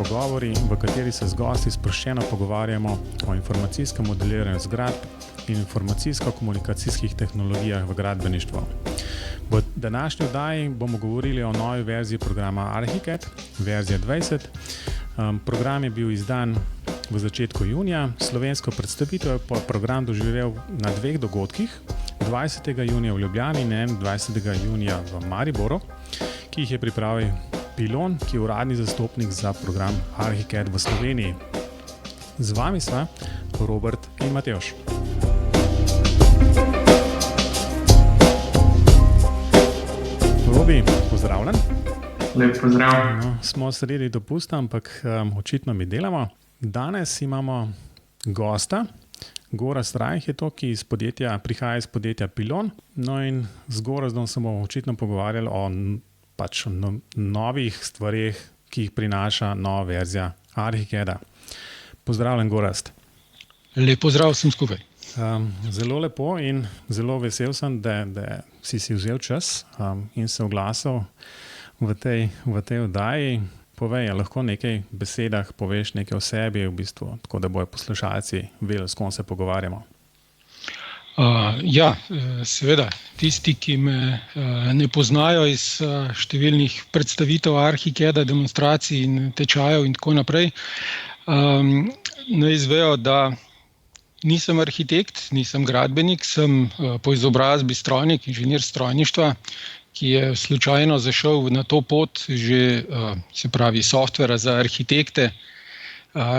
pogovori, v kateri se z gosti sproščeno pogovarjamo o informacijskem modeliranju zgradb in informacijsko-komunikacijskih tehnologijah v gradbeništvu. V današnji oddaji bomo govorili o novi verziji programa Arhicad, verzija 20. Program je bil izdan v začetku junija. Slovensko predstavitev je program doživel na dveh dogodkih, 20. junija v Ljubljani in 21. junija v Mariboru, ki jih je pripravil Pilon, ki je uradni zastopnik za program Arhicad v Sloveniji. Z vami sva Robert in Matevž. Robi, pozdravljen. Lep pozdrav. No, smo sredi dopusta, ampak očitno mi delamo. Danes imamo gosta, Gorazd Rajh je to, ki prihaja iz podjetja Pilon. No in z Gorazdom se bomo očitno pogovarjali o novih stvareh, ki jih prinaša nova verzija Arhicada. Pozdravljen, Gorazd. Lep pozdrav vsem skupaj. Zelo lepo in zelo vesel sem, da si vzel čas in se oglasil v tej oddaji. Povej, lahko nekaj besedah poveš nekaj o sebi, v bistvu, tako da bojo poslušalci vedeli, s kom se pogovarjamo. Seveda. Tisti, ki me ne poznajo iz številnih predstavitev Arhicada, demonstracij in tečajev in tako naprej, naj izvejo, da nisem arhitekt, nisem gradbenik, sem po izobrazbi strojnik, inženir strojništva, ki je slučajno zašel na to pot že, softvera za arhitekte.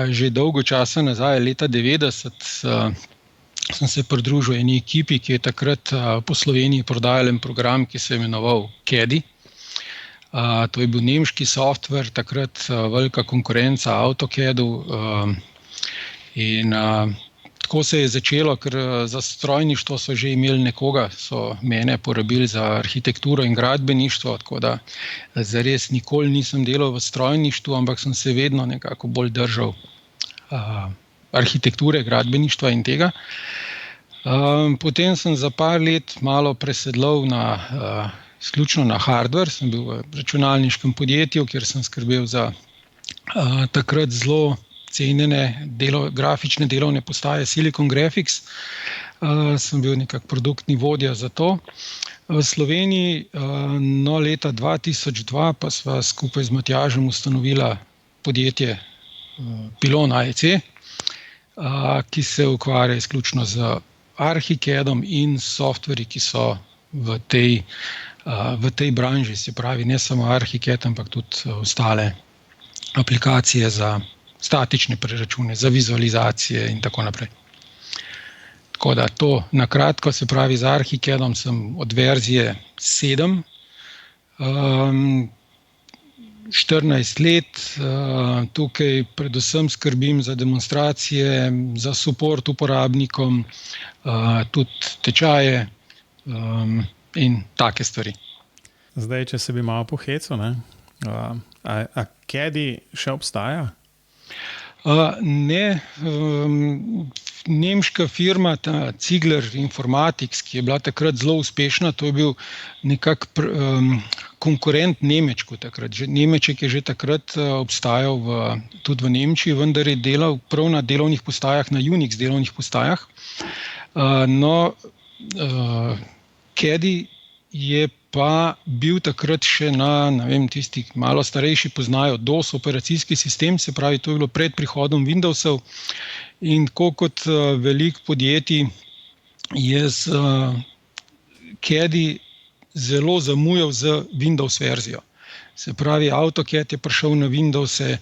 Že dolgo časa nazaj, leta 90, sem se pridružil eni ekipi, ki je takrat po Sloveniji prodajal en program, ki se je imenoval Cadi. To je bil nemški softver, takrat velika konkurenca AutoCadu. In tako se je začelo, ker za strojništvo so že imeli nekoga, so mene porabili za arhitekturo in gradbeništvo, tako da zares nikoli nisem delal v strojništvu, ampak sem se vedno nekako bolj držal arhitekture, gradbeništva in tega. Potem sem za par let malo presedlal izključno na hardware, sem bil v računalniškem podjetju, kjer sem skrbel za takrat zelo cenjene grafične delovne postaje Silicon Graphics. Sem bil nekako produktni vodja za to. V Sloveniji leta 2002 pa sva skupaj z Matjažem ustanovila podjetje Pilon AEC, ki se ukvarja izključno z Arhicadom in softverji, ki so v tej branži, se pravi ne samo Arhicad, ampak tudi ostale aplikacije za statične preračune, za vizualizacije in tako naprej. Tako da to na kratko, se pravi z Arhicadom sem od verzije 7, 14 let, tukaj predvsem skrbim za demonstracije, za support uporabnikom, tudi tečaje in take stvari. Zdaj, če se bi malo pohecel, a Cadi še obstaja? Ne, nemška firma, ta Ziegler Informatics, ki je bila takrat zelo uspešna, to je bil nekako konkurent Nemečku takrat. Nemeček je že takrat obstajal tudi v Nemčiji, vendar je delal prav na delovnih postajah, na Unix delovnih postajah. Cadi je pa bil takrat še tisti malo starejši poznajo DOS operacijski sistem, se pravi, to je bilo pred prihodom Windowsov in tako kot veliko podjetij je z Cadi zelo zamujal z Windows verzijo. Se pravi, AutoCAD je prišel na Windowse,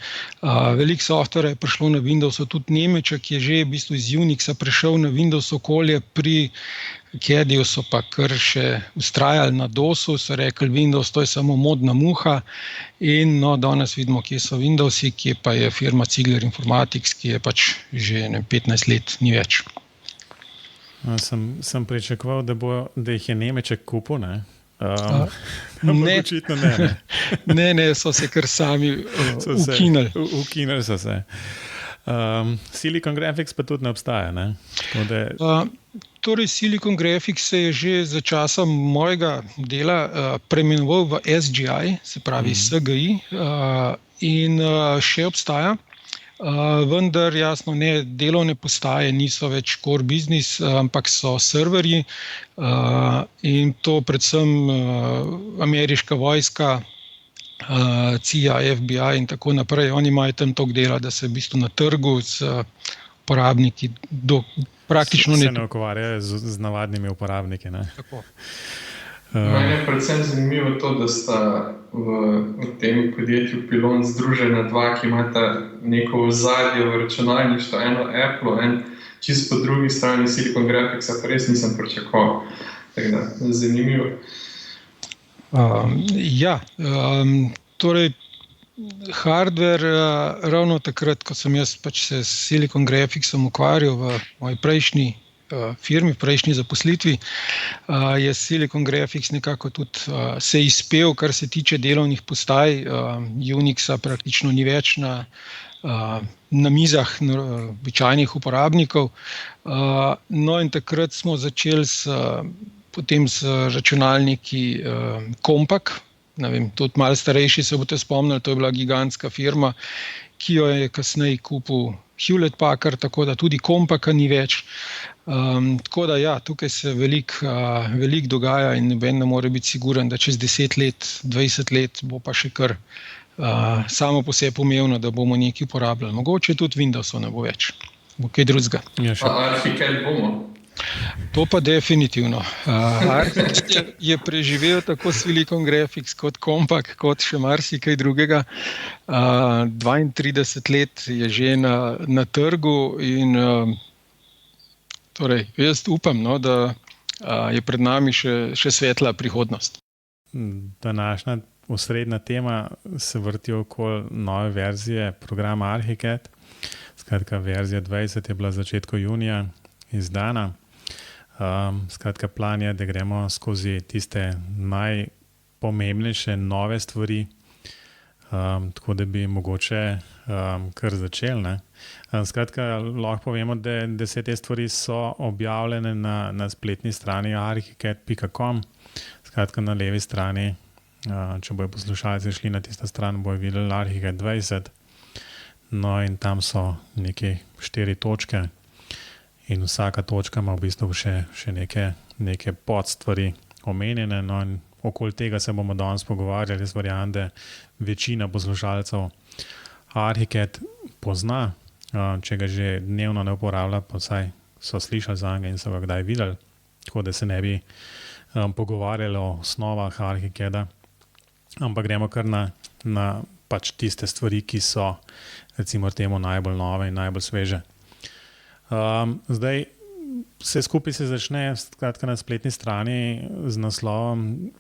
veliko softvera je prišlo na Windowse, tudi Nemeček je že v bistvu iz Unixa prišel na Windows okolje, pri Cadiju so pa kar še vztrajali na DOSu, so rekli, Windows to je samo modna muha in danes vidimo, kje so Windowsi, kje pa je firma Ziegler Informatics, ki je pač že 15 let ni več. Sem pričakoval, da jih je Nemeček kupil, ne? Očitno ne. Ne, so se kar sami ukinili. Ukinili so se. Silicon Graphics pa tudi ne obstaja, ne? Torej, Silicon Graphics se je že za časa mojega dela preimenoval v SGI, se pravi SGI, in še obstaja. Vendar jasno delovne postaje niso več core business, ampak so serverji in to predvsem ameriška vojska, CIA, FBI in tako naprej. Oni imajo tam toliko dela, da se v bistvu na trgu z uporabniki praktično se ne ukvarjajo z navadnimi uporabniki. Ne? Tako. Meni je predvsem zanimivo to, da sta v tem podjetju Pilon združena dva, ki imata neko ozadje v računalništvu, eno Apple, en čisto po drugi strani Silicon Graphics, pa res nisem pričakoval. Tako da, zanimivo. Torej hardware, ravno takrat, ko sem jaz se s Silicon Graphicsom ukvarjal v moji prejšnji firmi, v prejšnji zaposlitvi, je Silicon Graphics nekako tudi se izpel, kar se tiče delovnih postaj. Unixa praktično ni več na mizah običajnih uporabnikov. No in takrat smo začeli potem z računalniki Compaq. Ne vem, tudi malo starejši se boste spomnili, to je bila gigantska firma, ki jo je kasneje kupil Hewlett Packard, tako da tudi Compaqa ni več. Tako da tukaj se veliko dogaja in noben ne more biti siguren, da čez 10 let, 20 let bo pa še kar samo po sebi umevno, da bomo nekaj uporabljali. Mogoče tudi Windowsov ne bo več, bo kaj drugega. Archicad bomo? To pa definitivno. Archicad je preživel tako Silicon Graphics kot Compaq, kot še marsikaj drugega. 32 let je že na trgu in torej, jaz upam, da je pred nami še svetla prihodnost. Današnja osrednja tema se vrti okoli nove verzije programa Archicad. Skratka, verzija 20 je bila v začetku junija izdana. Skratka, plan je, da gremo skozi tiste najpomembnejše nove stvari, tako da bi mogoče kar začeli. Ne? Skratka, lahko povemo, da se te stvari so objavljene na spletni strani archicad.com. Skratka, na levi strani, če bojo poslušalci šli na tisto stran, bojo videli Archicad 20. No in tam so neke 4 točke. In vsaka točka ima v bistvu še neke podstvari omenjene. No in okoli tega se bomo danes pogovarjali. Jaz verjamem, da večina poslušalcev Archicad pozna, če ga že dnevno ne uporablja, pa vsaj so slišali za njega in so ga kdaj videli. Tako da se ne bi pogovarjali o osnovah Archicada, ampak gremo kar na pač tiste stvari, ki so recimo temu najbolj nove in najbolj sveže. Zdaj, vse skupaj se začne skratka na spletni strani z naslovom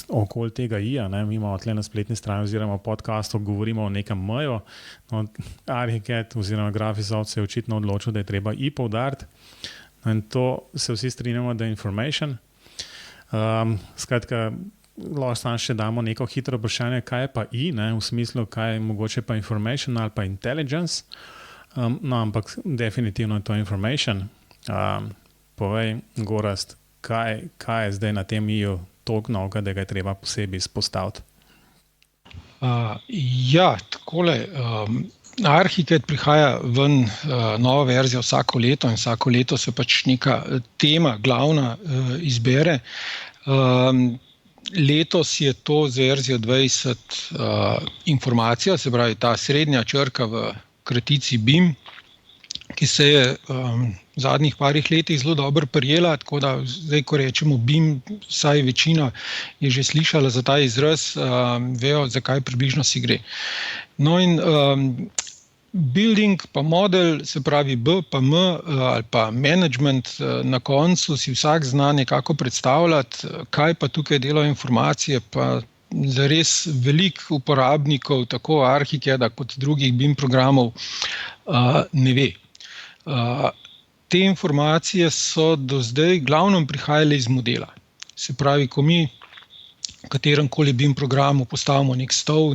okoli tega I-ja. Mi imamo tle na spletni strani oziroma podcastu govorimo o nekem M-ju. No, Archicad oziroma Graphisoft se je očitno odločil, da je treba I poudariti. In to se vsi strinjamo, da je information. Skratka, lahko samo še damo neko hitro vprašanje, kaj je pa I, v smislu, kaj je mogoče pa information ali pa intelligence. No, ampak definitivno je to information. Povej, Gorazd, kaj je zdaj na tem I-ju toliko novega, da ga je treba posebej izpostaviti? Takole. Archicad prihaja ven nova verzija vsako leto in vsako leto se pač neka tema glavna izbere. Letos je to z verzijo 20 informacija, se pravi ta srednja črka v kratici BIM, ki se je v zadnjih parih letih zelo dobro prijela, tako da zdaj, ko rečemo BIM, vsaj večina je že slišala za ta izraz, vejo, zakaj približno si gre. No in building pa model, se pravi B pa M ali pa management, na koncu si vsak zna nekako predstavljati, kaj pa tukaj delajo informacije, pa za res veliko uporabnikov, tako Archicada kot drugih BIM programov, ne ve. Te informacije so do zdaj glavno prihajale iz modela. Se pravi, ko mi v kateremkoli BIM programu postavimo nek stol,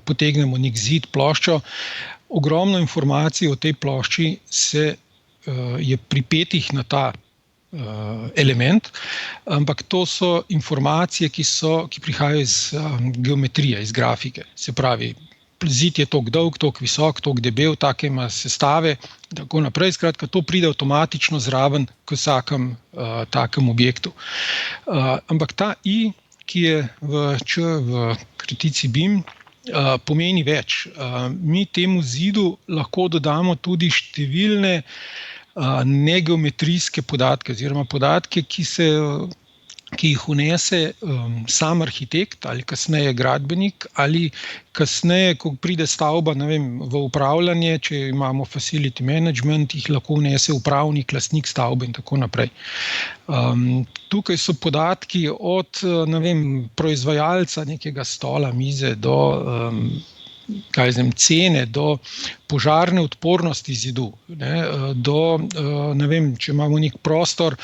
potegnemo nek zid, ploščo, ogromno informacij o tej plošči je pripetih na ta element, ampak to so informacije, ki prihajajo iz geometrije, iz grafike. Se pravi, zid je toliko dolg, toliko visok, toliko debel, take ima sestave, tako naprej. Skratka, to pride avtomatično zraven k vsakem takem objektu. Ampak ta I, ki je v kratici BIM, pomeni več. Mi temu zidu lahko dodamo tudi številne negeometrijske podatke oziroma podatke, ki jih vnese sam arhitekt ali kasneje gradbenik ali kasneje, ko pride stavba, ne vem, v upravljanje, če imamo facility management, jih lahko vnese upravnik, lastnik stavbe in tako naprej. Tukaj so podatki od, ne vem, proizvajalca nekega stola, mize do cene, do požarne odpornosti zidu, do, ne vem, če imamo nek prostor,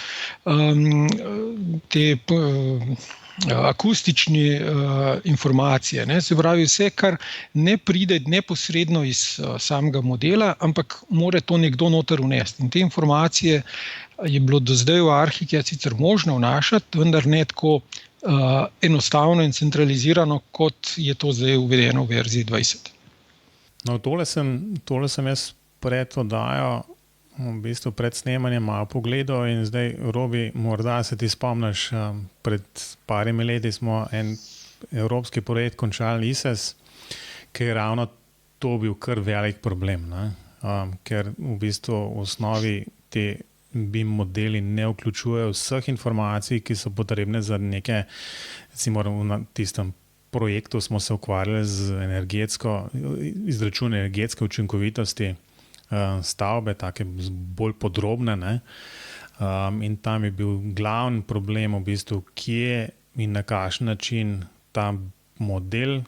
te akustične informacije, se pravi vse, kar ne pride neposredno iz samega modela, ampak mora to nekdo noter vnesti. In te informacije je bilo do zdaj v ArchiCAD sicer možno vnašati, vendar ne tako enostavno in centralizirano, kot je to zdaj uvedeno v verziji 20. No, tole sem jaz pred oddajo, v bistvu pred snemanjem malo pogledal in zdaj, Robi, morda se ti spomniš, pred parimi leti smo en evropski projekt končali ISES, ki je ravno to bil kar velik problem, ker v bistvu v osnovi te BIM modeli ne vključujejo vseh informacij, ki so potrebne za neke, recimo na tistem projektu smo se ukvarjali z izračun energetske učinkovitosti stavbe, take bolj podrobne, in tam je bil glavni problem v bistvu, kje in na kakšen način ta model,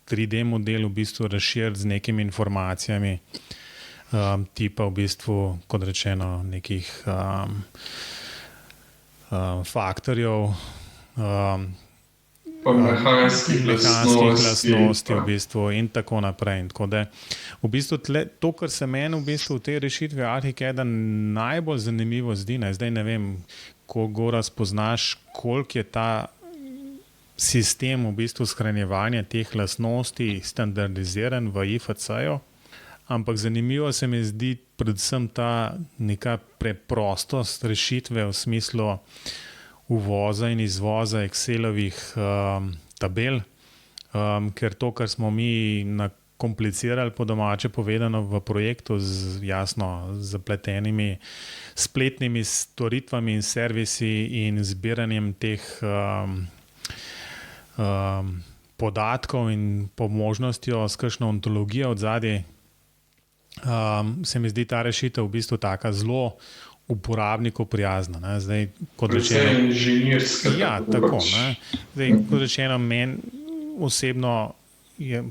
3D model v bistvu razširiti z nekimi informacijami, tipa v bistvu, kot rečeno, nekih faktorjev, pa mehanskih lastnosti v bistvu in tako naprej. Tako da, v bistvu to, kar se meni v bistvu v tej rešitvi ArchiCAD-a najbolj zanimivo zdi, zdaj ne vem, koliko razpoznaš, koliko je ta sistem v bistvu shranjevanja teh lastnosti standardiziran v IFC-ju, ampak zanimivo se mi zdi predvsem ta neka preprostost rešitve v smislu uvoza in izvoza Excelovih tabel, ker to, kar smo mi nakomplicirali po domače povedano v projektu z jasno zapletenimi spletnimi storitvami in servisi in zbiranjem teh podatkov in po možnostjo s kakšno ontologijo odzadaj, se mi zdi ta rešitev v bistvu taka zelo uporabniku prijazna. Zdaj, kot rečeno, inženirska. Ja, tako. Zdaj, kot rečeno, meni osebno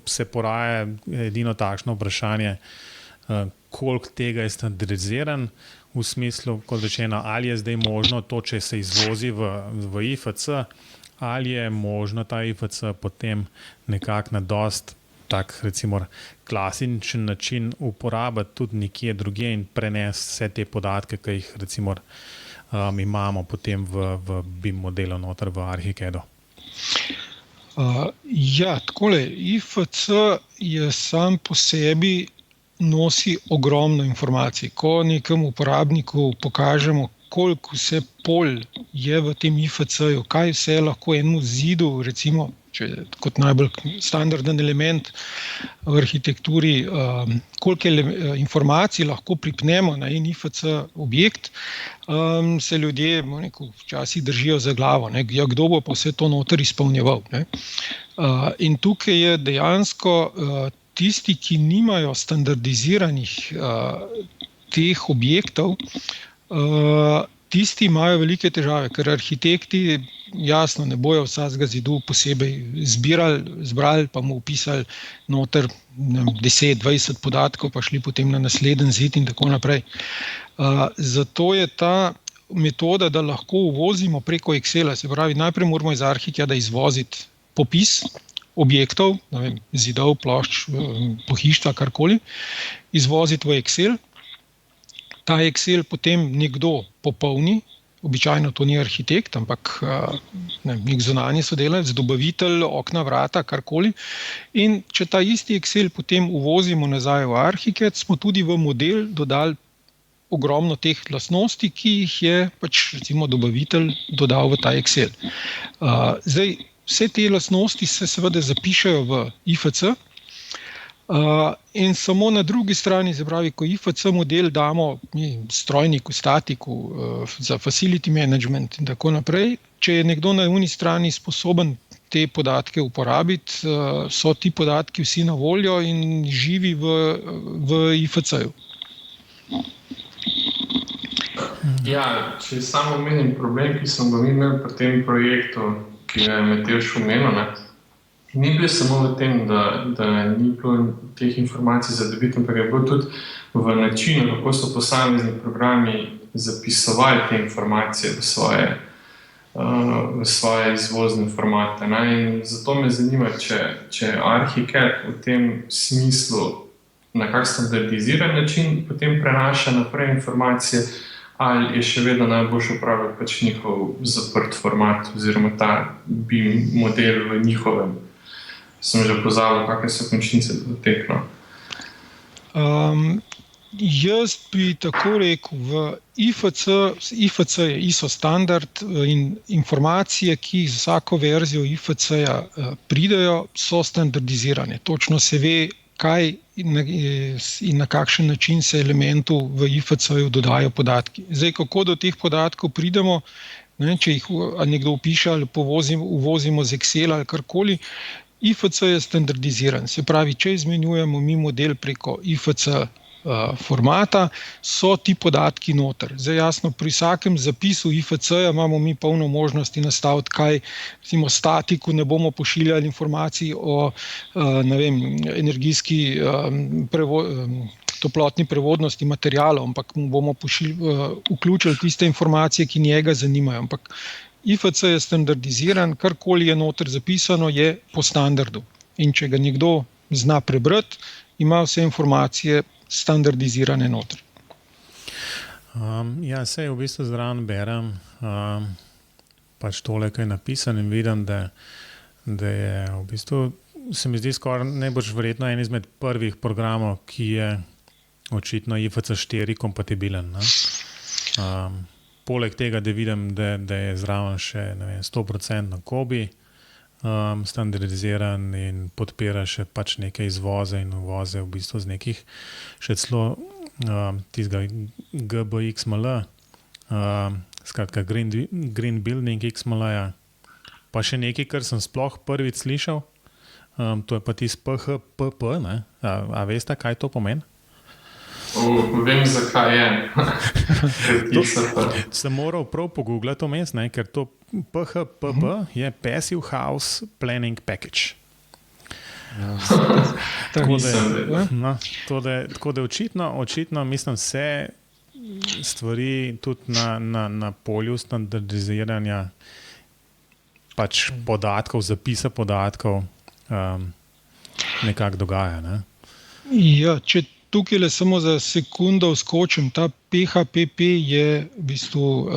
se poraja edino takšno vprašanje, koliko tega je standardiziran v smislu, kot rečeno, ali je zdaj možno to, če se izvozi v IFC, ali je možno ta IFC potem nekako na dost tak, recimo, klasičen način uporabiti tudi nekje drugje in prenesti vse te podatke, ki jih recimo imamo potem v BIM modelu noter v ArchiCAD-u. Ja, takole, IFC je sam po sebi nosi ogromno informacij. Ko nekemu uporabniku pokažemo, koliko vse polj je v tem IFC-ju, kaj vse lahko enemu zidu, recimo, če kot najbolj standarden element v arhitekturi, koliko informacij lahko pripnemo na en IFC objekt, se ljudje včasih držijo za glavo. Ja, kdo bo pa vse to noter izpolnjeval? In tukaj je dejansko tisti, ki nimajo standardiziranih teh objektov, tisti imajo velike težave, ker arhitekti jasno ne bojo vsakega zidu posebej zbrali, pa mu upisali noter 10-20 podatkov, pa šli potem na naslednji zid in tako naprej. Zato je ta metoda, da lahko uvozimo preko Excela, se pravi, najprej moramo iz ArchiCAD-a izvoziti popis objektov, ne vem, zidov, plošč, pohištva, karkoli, izvoziti v Excel. Ta Excel potem nekdo popolni, običajno to ni arhitekt, ampak nek zunanji sodelavec, dobavitelj, okna, vrata, karkoli. In če ta isti Excel potem uvozimo nazaj v Archicad, smo tudi v model dodali ogromno teh lastnosti, ki jih je recimo dobavitelj dodal v ta Excel. Zdaj, vse te lastnosti se seveda zapišejo v IFC, in samo na drugi strani, se pravi, ko IFC model damo strojniku, statiku, za facility management in tako naprej, če je nekdo na uni strani sposoben te podatke uporabiti, so ti podatki vsi na voljo in živi v IFC-ju. Ja, če samo omenim problem, ki smo ga imeli pri tem projektu, ki ga je Matevž omenil, ni bil samo v tem, da ni bilo teh informacij za dobiti, ampak je bilo tudi v načinu, kako so posamezni programi zapisovali te informacije v svoje izvozne formate. In zato me zanima, če Archicad v tem smislu na kak standardiziran način potem prenaša naprej informacije, ali je še vedno najboljše upravljati njihov zaprt format oziroma ta BIM model v njihovem. Sem že pozabil, kakšne so končnice dotekno. Jaz bi tako rekel, v IFC je ISO standard in informacije, ki z vsako verzijo IFC-ja pridejo, so standardizirane. Točno se ve, kaj in na kakšen način se elementu v IFC-ju dodajo podatki. Zdaj, kako do teh podatkov pridemo, če jih nekdo upiše ali uvozimo z Excela ali karkoli, IFC je standardiziran. Se pravi, če izmenjujemo mi model preko IFC formata, so ti podatki noter. Zdaj jasno, pri vsakem zapisu IFC-ja imamo mi polno možnosti nastaviti, kaj recimo statiku ne bomo pošiljali informacij o energijski toplotni prevodnosti materialov, ampak mu bomo vključili tiste informacije, ki njega zanimajo. Ampak IFC je standardiziran, karkoli je noter zapisano, je po standardu. In če ga nekdo zna prebrati, ima vse informacije standardizirane noter. Ja, sej v bistvu zraven berem tole, kaj je napisano in vidim, da je v bistvu, se mi zdi skoraj najbolj verjetno en izmed prvih programov, ki je očitno IFC 4 kompatibilen. Poleg tega, da vidim, da je zraven še 100% Kobi standardiziran in podpira še neke izvoze in uvoze v bistvu z nekih še celo tistega GBXML, skratka Green Building XML-ja, pa še nekaj, kar sem sploh prvič slišal, to je pa tisti PHPP, a veste, kaj to pomeni? Vem, zakaj je. Sem moral prav pogooglati vmes, ker to PHPP je Passive House Planning Package. Tako da očitno mislim, vse stvari tudi na polju standardiziranja podatkov, zapisa podatkov nekako dogaja. Ne? Ja, če tukaj le samo za sekundo vskočim, ta PHPP je v bistvu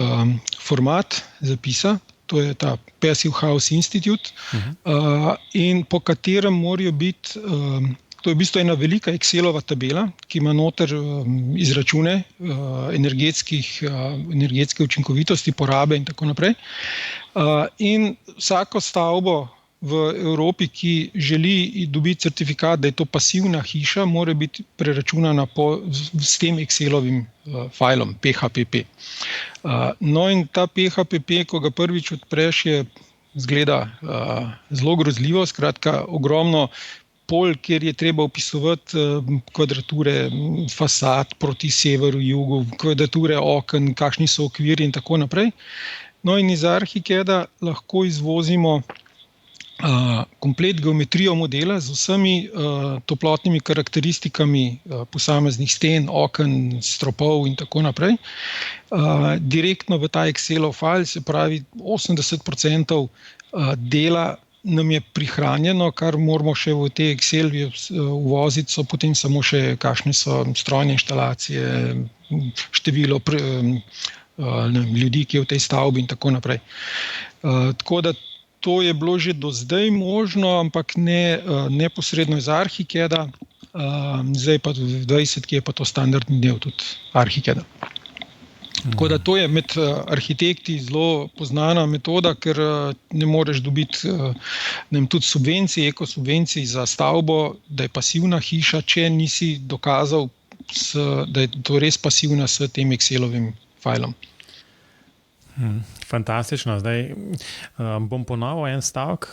format zapisa, to je ta Passive House Institute, in po katerem morajo biti, to je v bistvu ena velika Excelova tabela, ki ima noter izračune energetske učinkovitosti, porabe in tako naprej. In vsako stavbo v Evropi, ki želi dobiti certifikat, da je to pasivna hiša, mora biti preračunana s tem Excelovim fajlom PHPP. No in ta PHPP, ko ga prvič odpreš, izgleda zelo grozljivo, skratka ogromno polj, kjer je treba opisovati kvadrature fasad proti severu, jugu, kvadrature oken, kakšni so okviri in tako naprej. No in iz Archicada lahko izvozimo komplet geometrijo modela z vsemi toplotnimi karakteristikami posameznih sten, oken, stropov in tako naprej. Direktno v ta Excelov file, se pravi 80% dela nam je prihranjeno, kar moramo še v te Excel uvoziti, so potem samo še kakšne so strojne inštalacije, število ljudi, ki je v tej stavbi in tako naprej. Tako da to je bilo že do zdaj možno, ampak ne neposredno iz ArchiCAD-a, zdaj pa v 20, ki je pa to standardni del tudi ArchiCAD-a. Tako da to je med arhitekti zelo poznana metoda, ker ne moreš dobiti tudi subvencij, ekosubvencij za stavbo, da je pasivna hiša, če nisi dokazal, da je to res pasivna s tem Excelovim fajlom. Fantastično. Zdaj bom ponovil en stavek,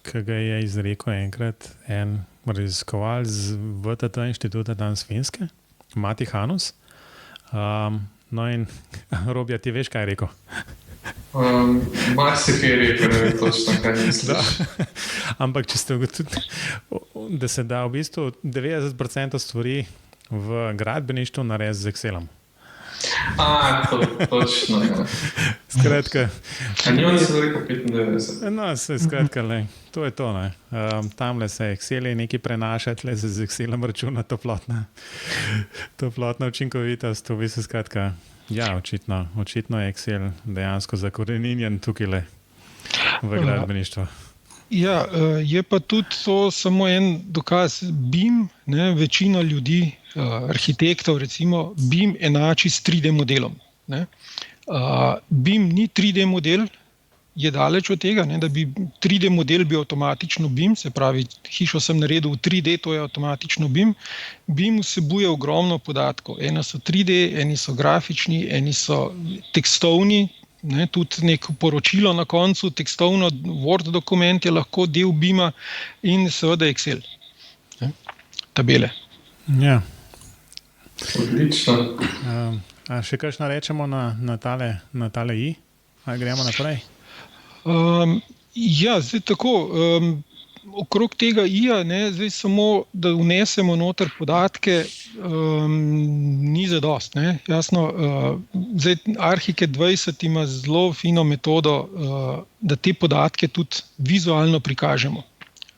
ki ga je izrekel enkrat en raziskovalec z VTT inštituta danes Finske, Mati Hanus. No in Robja, ti veš, kaj je rekel? Marsikaj je rekel, ne vem točno, kaj misliš. Ampak če ste ugotovili, da se da v bistvu 90% stvari v gradbeništvu narediti z Excelom. Točno, ja. Skratka. A ni on se rekel 95? No, skratka, to je to, ne. Tamle se Excel nekaj prenaša, tle se z Excelom računa toplotna učinkovitost, v bistvu skratka, ja, očitno je Excel dejansko zakoreninjen tukaj v gradbeništvu. Ja, je pa tudi to samo en dokaz. BIM, večina ljudi, arhitektov recimo, BIM enači s 3D modelom. BIM ni 3D model, je daleč od tega, da bi 3D model bil avtomatično BIM, se pravi, hišo sem naredil v 3D, to je avtomatično BIM. BIM vsebuje ogromno podatkov. Eni so 3D, eni so grafični, eni so tekstovni, tudi neko poročilo na koncu, tekstovno Word dokument je lahko del BIM-a in seveda Excel. Tabele. Ja. Odlično. A še kakšno rečemo na tale I? Ali gremo naprej? Ja, zdaj tako, okrog tega I-ja, zdaj samo, da vnesemo noter podatke, ni zadost. Jasno, zdaj ArchiCAD 20 ima zelo fino metodo, da te podatke tudi vizualno prikažemo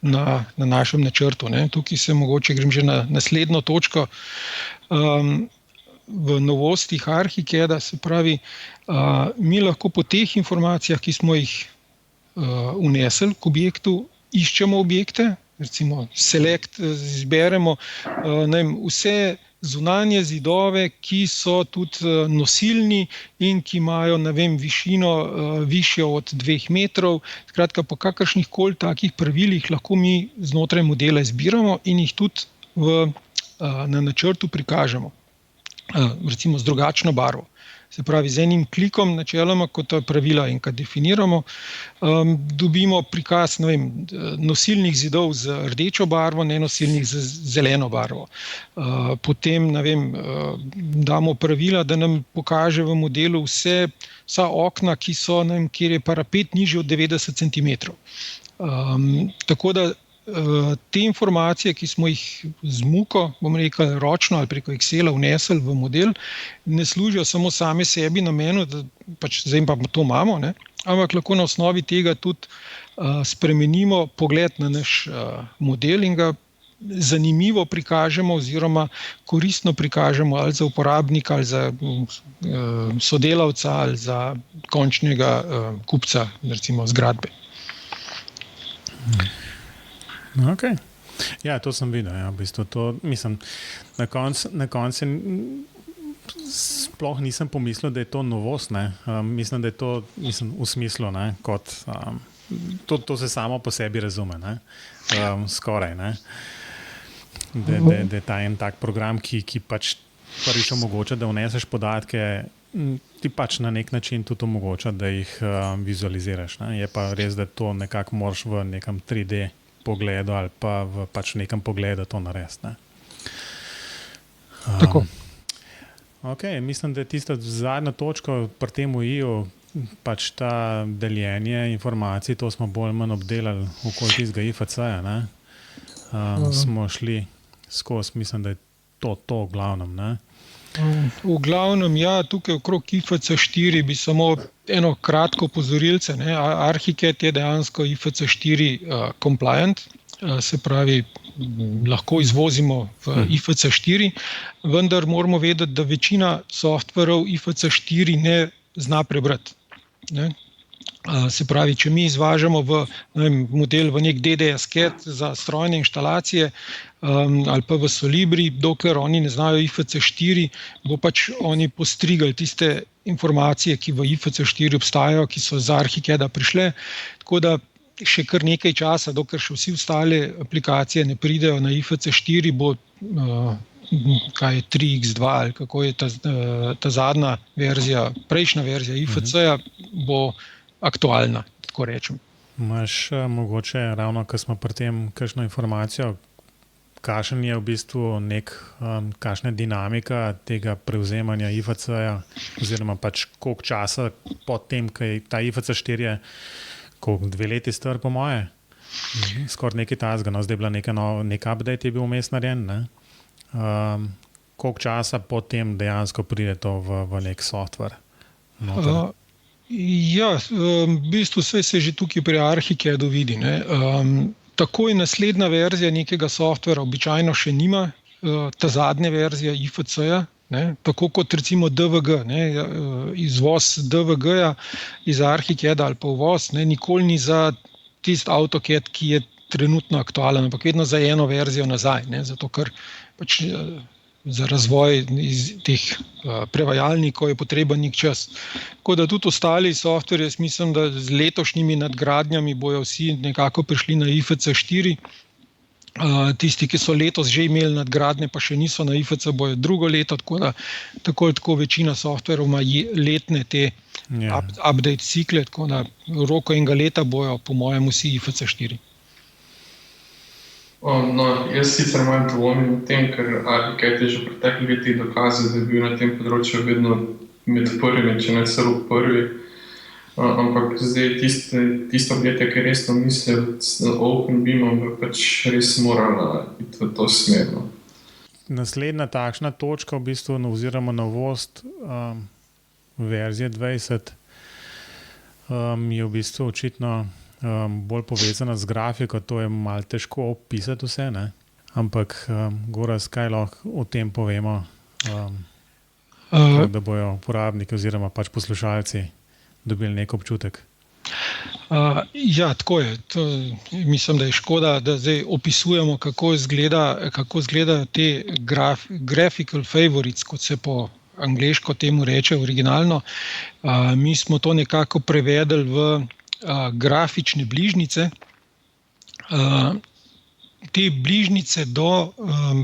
na našem načrtu. Tukaj se mogoče grem že na naslednjo točko. V novostih ArchiCAD-a, se pravi, mi lahko po teh informacijah, ki smo jih vnesli k objektu, iščemo objekte, recimo select, izberemo vse zunanje zidove, ki so tudi nosilni in ki imajo, višino višjo od 2 metrov. Skratka, po kakršnih koli takih pravilih lahko mi znotraj modela izbiramo in jih tudi na načrtu prikažemo. Recimo z drugačno barvo. Se pravi, z enim klikom načeloma, ko ta pravila enkrat definiramo, dobimo prikaz nosilnih zidov z rdečo barvo, nenosilnih z zeleno barvo. Potem, damo pravila, da nam pokaže v modelu vsa okna, ki so, kjer je parapet nižji od 90 cm. Tako da te informacije, ki smo jih z muko, bom rekel, ročno ali preko Excela vnesli v model, ne služijo samo same sebi namenu, da zdaj pa to imamo, ampak lahko na osnovi tega tudi spremenimo pogled na naš model in ga zanimivo prikažemo oziroma koristno prikažemo ali za uporabnika, ali za sodelavca, ali za končnega kupca, recimo zgradbe. Ok. Ja, to sem videl. Ja, v bistvu to, mislim, na koncu sploh nisem pomislil, da je to novost. Mislim, da je to v smislu, kot to se samo po sebi razume. Skoraj. Da je ta en tak program, ki prvič omogoča, da vneseš podatke, ti na nek način tudi omogoča, da jih vizualiziraš. Je pa res, da to nekako moraš v nekem 3D pogledu ali pa v nekem pogledu to narediti. Tako. Ok, mislim, da je tista zadnja točka pri tem I-ju, ta deljenje informacij, to smo bolj manj obdelali okoli tistega IFC-ja. Smo šli skozi, mislim, da je to v glavnem. V glavnem, ja, tukaj okrog IFC 4 bi samo eno kratko opozorilce. ArchiCAD je dejansko IFC 4 compliant, se pravi, lahko izvozimo v IFC4, vendar moramo vedeti, da večina softverov IFC4 ne zna prebrati. Ne? Se pravi, če mi izvažamo model v nek DDS-ket za strojne inštalacije ali pa v Solibri, dokler oni ne znajo IFC4, bo pač oni postrigali tiste informacije, ki v IFC4 obstajajo, ki so z ArchiCAD-a prišle, tako da še kar nekaj časa, dokler še vsi ostale aplikacije ne pridejo na IFC4, bo kaj je 3x2 ali kako je ta zadnja verzija, prejšnja verzija IFC-ja bo aktualna, tako rečem. Imaš mogoče ravno, ko smo pri tem, kakšno informacijo, kakšen je v bistvu kakšna dinamika tega prevzemanja IFC-ja, oziroma pač koliko časa po tem, ko je ta IFC4 je, koliko 2 leti star po moje, skoraj nekaj tazga, no, zdaj je bila nek update je bil vmes narejen, ne? Koliko časa po tem dejansko pride to v nek software? Ja, v bistvu vse se že tukaj pri ArchiCAD-u vidi. Ne. Takoj naslednja verzija nekega softvera običajno še nima ta zadnja verzija IFC-ja, ne. Tako kot recimo DVG, ne. Izvoz DVG-ja iz ArchiCAD-a ali pa uvoz, ne, nikoli ni za tisti AutoCAD, ki je trenutno aktualen, ampak vedno za eno verzijo nazaj, ne. Zato ker pač za razvoj iz teh prevajalnikov je potreben nek čas. Tako da tudi ostali softverji, jaz mislim, da z letošnjimi nadgradnjami bojo vsi nekako prišli na IFC4. Tisti, ki so letos že imeli nadgradnje, pa še niso na IFC, bojo drugo leto, tako da tako večina softverov ima letne te update cikle, tako da v roku enega leta bojo po mojem vsi IFC4. No, jaz sicer imam dvomim o tem, ker ArchiCAD je že v preteklih letih dokazal, da je bil na tem področju vedno med prvimi, če ne celo prvi. Ampak zdaj tisto podjetje, ki resno misli z OpenBeamom, bi pač res morala iti v to smer. Naslednja takšna točka v bistvu oziroma novost verzije 20 je v bistvu očitno bolj povezana z grafiko, to je malo težko opisati vse, ne? Ampak Gorazd, kaj lahko o tem povemo, da bojo uporabniki oziroma pač poslušalci dobili nek občutek? Ja, tako je. Mislim, da je škoda, da zdaj opisujemo, kako izgledajo te graphical favorites, kot se po angleško temu reče originalno. Mi smo to nekako prevedli v grafične bližnjice. Te bližnjice do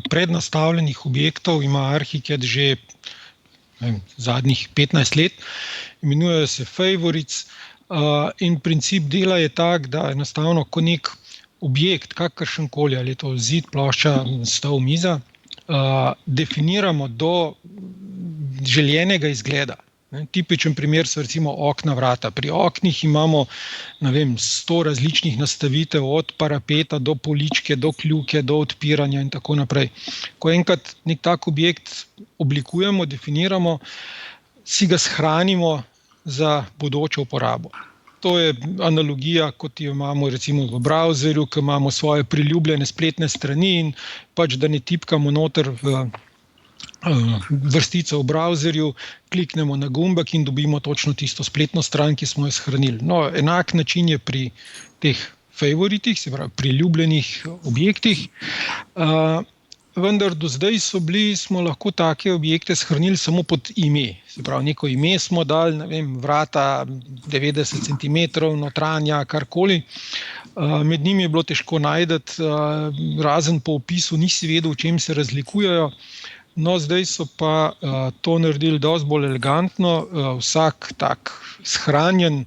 prednastavljenih objektov ima ArchiCAD že zadnjih 15 let. Imenujejo se favorites in princip dela je tak, da enostavno, ko nek objekt, kakršenkoli, ali je to zid, plošča, stol, miza, definiramo do željenega izgleda. Tipičen primer so recimo okna, vrata. Pri oknih imamo 100 različnih nastavitev, od parapeta do poličke, do kljuke, do odpiranja in tako naprej. Ko enkrat nek tak objekt oblikujemo, definiramo, si ga shranimo za bodočo uporabo. To je analogija, kot jo imamo recimo v browserju, ko imamo svoje priljubljene spletne strani in pač, da ne tipkamo noter v vrstico v browserju, kliknemo na gumbek in dobimo točno tisto spletno stran, ki smo jo shranili. No, enak način je pri teh favoritih, se pravi priljubljenih objektih, vendar do zdaj smo lahko take objekte shranili samo pod ime. Se pravi, neko ime smo dali, vrata 90 cm, notranja, karkoli. Med njimi je bilo težko najti, razen po opisu nisi vedel, v čem se razlikujejo. No, zdaj so pa to naredili dosti bolj elegantno. Vsak tak shranjena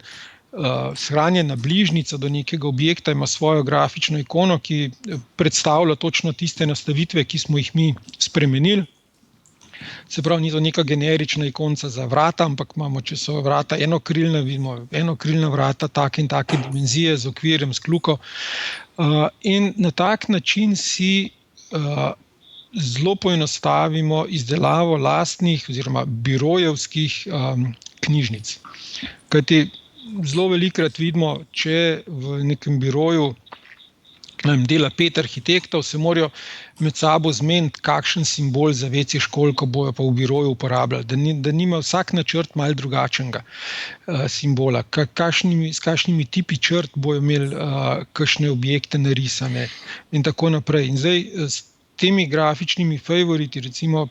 bližnjica do nekega objekta ima svojo grafično ikono, ki predstavlja točno tiste nastavitve, ki smo jih mi spremenili. Se pravi, ni to neka generična ikonca za vrata, ampak imamo, če so vrata enokrilna, vidimo enokrilna vrata, take in take dimenzije, z okvirjem, s kljuko. In na tak način si zelo poenostavimo izdelavo lastnih oziroma birojevskih knjižnic. Kajti zelo velikokrat vidimo, če v nekem biroju, dela 5 arhitektov, se morajo med sabo zmeniti, kakšen simbol za večje školjko bojo pa v biroju uporabljali, da nima vsak načrt malo drugačnega simbola, s kakšnimi tipi črt bojo imeli kakšne objekte narisane in tako naprej. In zdaj s temi grafičnimi favoriti, recimo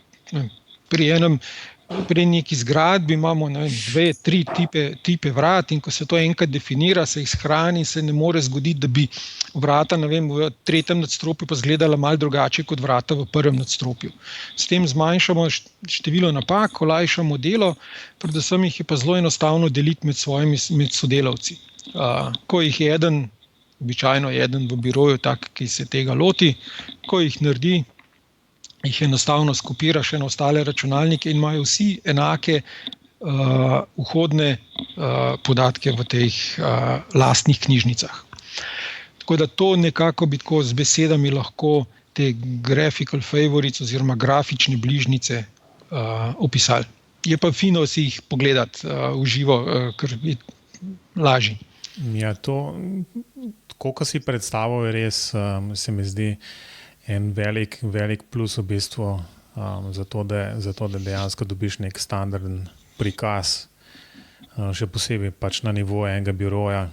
pri neki zgradbi imamo 2, 3 tipe vrat in ko se to enkrat definira, se jih shrani, se ne more zgoditi, da bi vrata v 3. nadstropju pa izgledala malo drugače kot vrata v 1. nadstropju. S tem zmanjšamo število napak, olajšamo delo, predvsem jih je pa zelo enostavno deliti med sodelavci. Ko jih je običajno eden v biroju tak, ki se tega loti, ko jih naredi, jih enostavno skopira še na ostale računalnike in imajo vsi enake vhodne podatke v teh lastnih knjižnicah. Tako da to nekako bi tako z besedami lahko te graphical favorites oziroma grafične bližnjice opisali. Je pa fino si jih pogledati v živo, ker je lažje. Ja, to, koliko si predstavil, je res, se mi zdi, en velik plus v bistvu zato, da dejansko dobiš nek standarden prikaz, še posebej pač na nivoju enega biroja,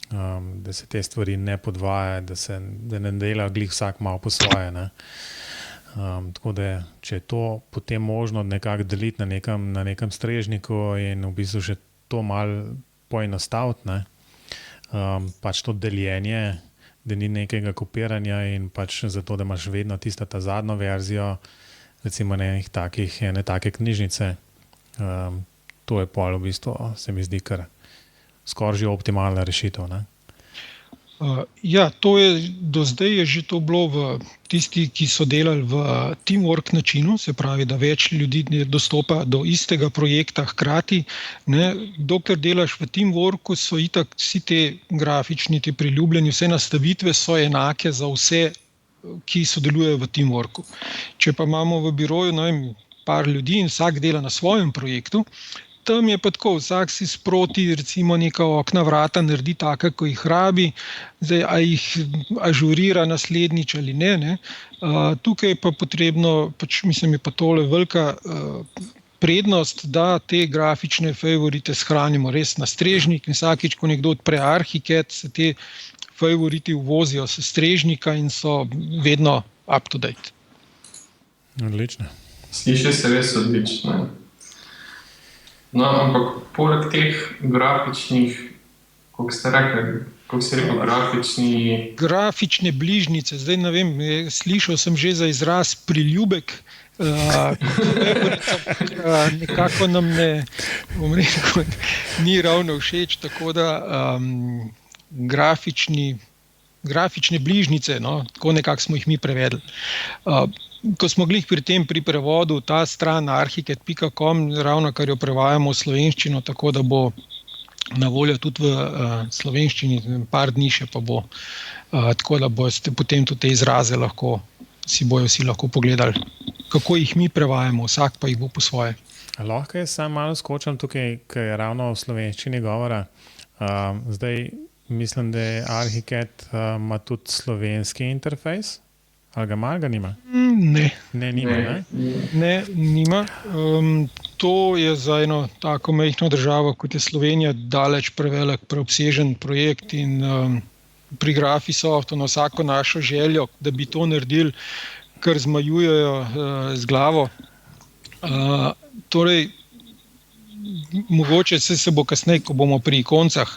da se te stvari ne podvaja, da ne dela glih vsak malo po svoje. Ne? Tako da, če je to potem možno nekako deliti na nekem strežniku in v bistvu še to malo poenostaviti, ne? Pač to deljenje, da ni nekega kopiranja in pač zato, da imaš vedno tisto ta zadnjo verzijo, recimo ene take knjižnice, to je pol v bistvu, se mi zdi, kar skoraj že optimalna rešitev. Ne? Ja, do zdaj je že to bilo v tisti, ki so delali v teamwork načinu, se pravi, da več ljudi dostopa do istega projekta hkrati. Dokler delaš v teamworku, so itak vsi te grafični, te priljubljeni, vse nastavitve so enake za vse, ki sodelujejo v teamworku. Če pa imamo v biroju par ljudi in vsak dela na svojem projektu, tam je pa tako, vsak si sproti recimo neka okna, vrata naredi taka, ko jih rabi, zdaj, a jih ažurira naslednjič ali ne. Tukaj je pa potrebno, mislim, je pa tole velika prednost, da te grafične favorite shranimo res na strežnik in vsakič, ko nekdo odpre Archicad, se te favoriti uvozijo s strežnika in so vedno up to date. Odlično. Sliši se res odlično. No, ampak poleg teh grafičnih, kako ste rekel, grafične bližnjice, zdaj ne vem, slišal sem že za izraz priljubek, nekako nam ni ravno všeč, tako da grafične bližnjice, tako nekako smo jih mi prevedli. Ko smo glih pri prevodu, ta stran archicad.com, ravno kar jo prevajamo v slovenščino, tako da bo na voljo tudi v slovenščini, par dni še pa bo, tako da boste potem tudi te izraze bojo vsi lahko pogledali, kako jih mi prevajamo, vsak pa jih bo po svoje. Lahko jaz sam malo skočam tukaj, ker je ravno v slovenščini govora. Zdaj mislim, da je Archicad ima tudi slovenski interfejs. Ali ga ima, ali ga nima? Ne. Ne, nima, ne? Ne, nima. To je za eno tako majhno državo, kot je Slovenija, daleč prevelik, preobsežen projekt in pri Graphisoftu na vsako našo željo, da bi to naredili, kar zmajujejo z glavo. Torej, mogoče se bo kasneje, ko bomo pri ikoncah,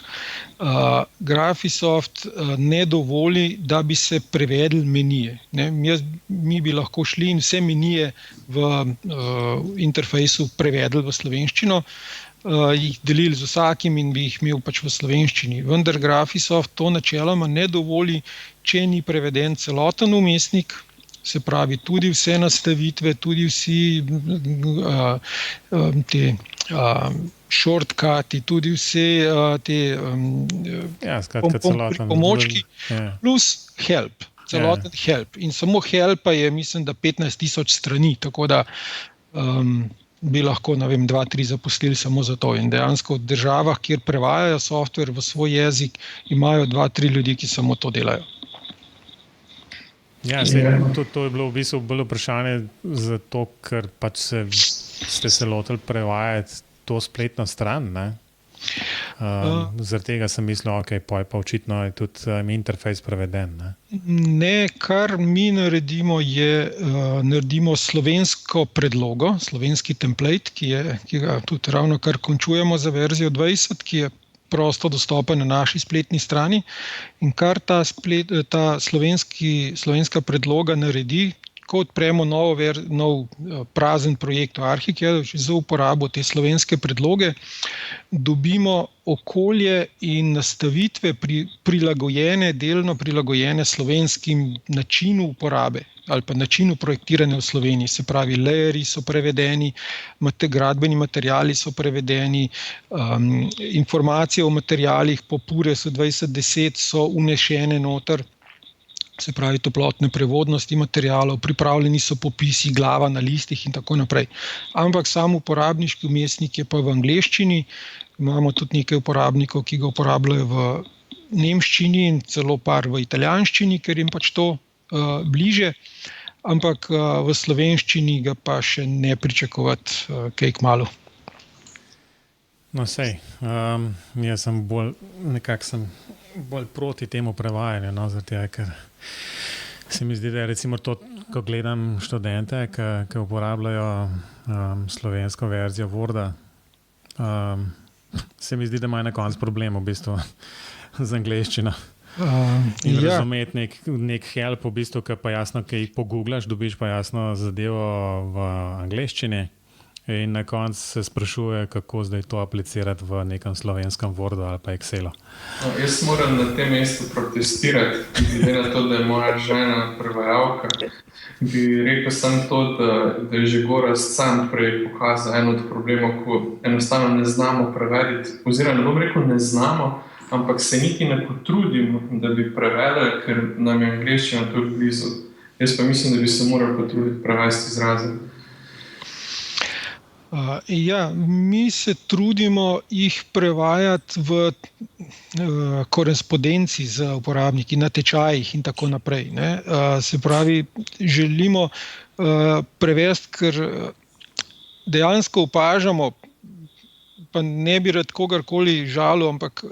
Graphisoft ne dovoli, da bi se prevedli menije. Mi bi lahko šli in vse menije v interfejsu prevedli v slovenščino, jih delili z vsakim in bi jih imel pač v slovenščini. Vendar Graphisoft to načeloma ne dovoli, če ni preveden celoten vmesnik, se pravi tudi vse nastavitve, tudi vsi te shortcuti, tudi vse te pomočki, plus help, celoten help. In samo helpa je, mislim, da 15,000 strani, tako da bi lahko, 2-3 zaposlili samo za to. In dejansko v državah, kjer prevajajo software v svoj jezik, imajo 2-3 ljudi, ki samo to delajo. Ja, to je bilo v bistvu bolj vprašanje zato, ker pač ste se lotili prevajati to spletno stran, ne? Zaradi tega sem mislil, pa očitno je tudi interfejs preveden. Ne, kar mi naredimo, naredimo slovensko predlogo, slovenski template, ki ga tudi ravno kar končujemo za verzijo 20, ki je prosto dostopen na naši spletni strani. In kar ta slovenska predloga naredi, ko odpremo nov prazen projekt v Arhikedu za uporabo te slovenske predloge, dobimo okolje in nastavitve delno prilagojene slovenskim načinu uporabe ali pa načinu projektiranja v Sloveniji. Se pravi, layeri so prevedeni, gradbeni materiali so prevedeni, informacije o materialih po PURES-u 2010 so vnešene noter. Se pravi, toplotne prevodnosti materialov, pripravljeni so popisi, glava na listih in tako naprej. Ampak sam uporabniški vmesnik je pa v angleščini. Imamo tudi nekaj uporabnikov, ki ga uporabljajo v nemščini in celo par v italijanščini, ker jim pač to bliže. Ampak v slovenščini ga pa še ne pričakovati kaj kmalu. No, sej, jaz sem bolj proti temu prevajanju, zaradi tega, ker se mi zdi, da je recimo to, ko gledam študente, ki uporabljajo slovensko verzijo Worda, se mi zdi, da imajo na koncu problem v bistvu z angleščino. In razumeti nek help, v bistvu, ki pa jasno, ki jih pogooglaš, dobiš pa jasno zadevo v angleščini. In na koncu se sprašuje, kako zdaj to aplicirati v nekem slovenskem Wordu ali pa Excelu. Jaz moram na tem mestu protestirati, glede na to, da je moja žena prevajalka. Bi rekel sam to, da je že Gorazd sam prej pokazal eno od problemov, ko enostavno ne znamo prevediti, oziroma ne bom rekel ne znamo, ampak se niti ne potrudimo, da bi prevedli, ker nam je angleščina tudi blizu. Jaz pa mislim, da bi se morali potruditi prevesti izraze. Mi se trudimo jih prevajati v korespondenci z uporabniki, na tečajih in tako naprej. Se pravi, želimo prevesti, ker dejansko opažamo, pa ne bi rad kogarkoli žalil, ampak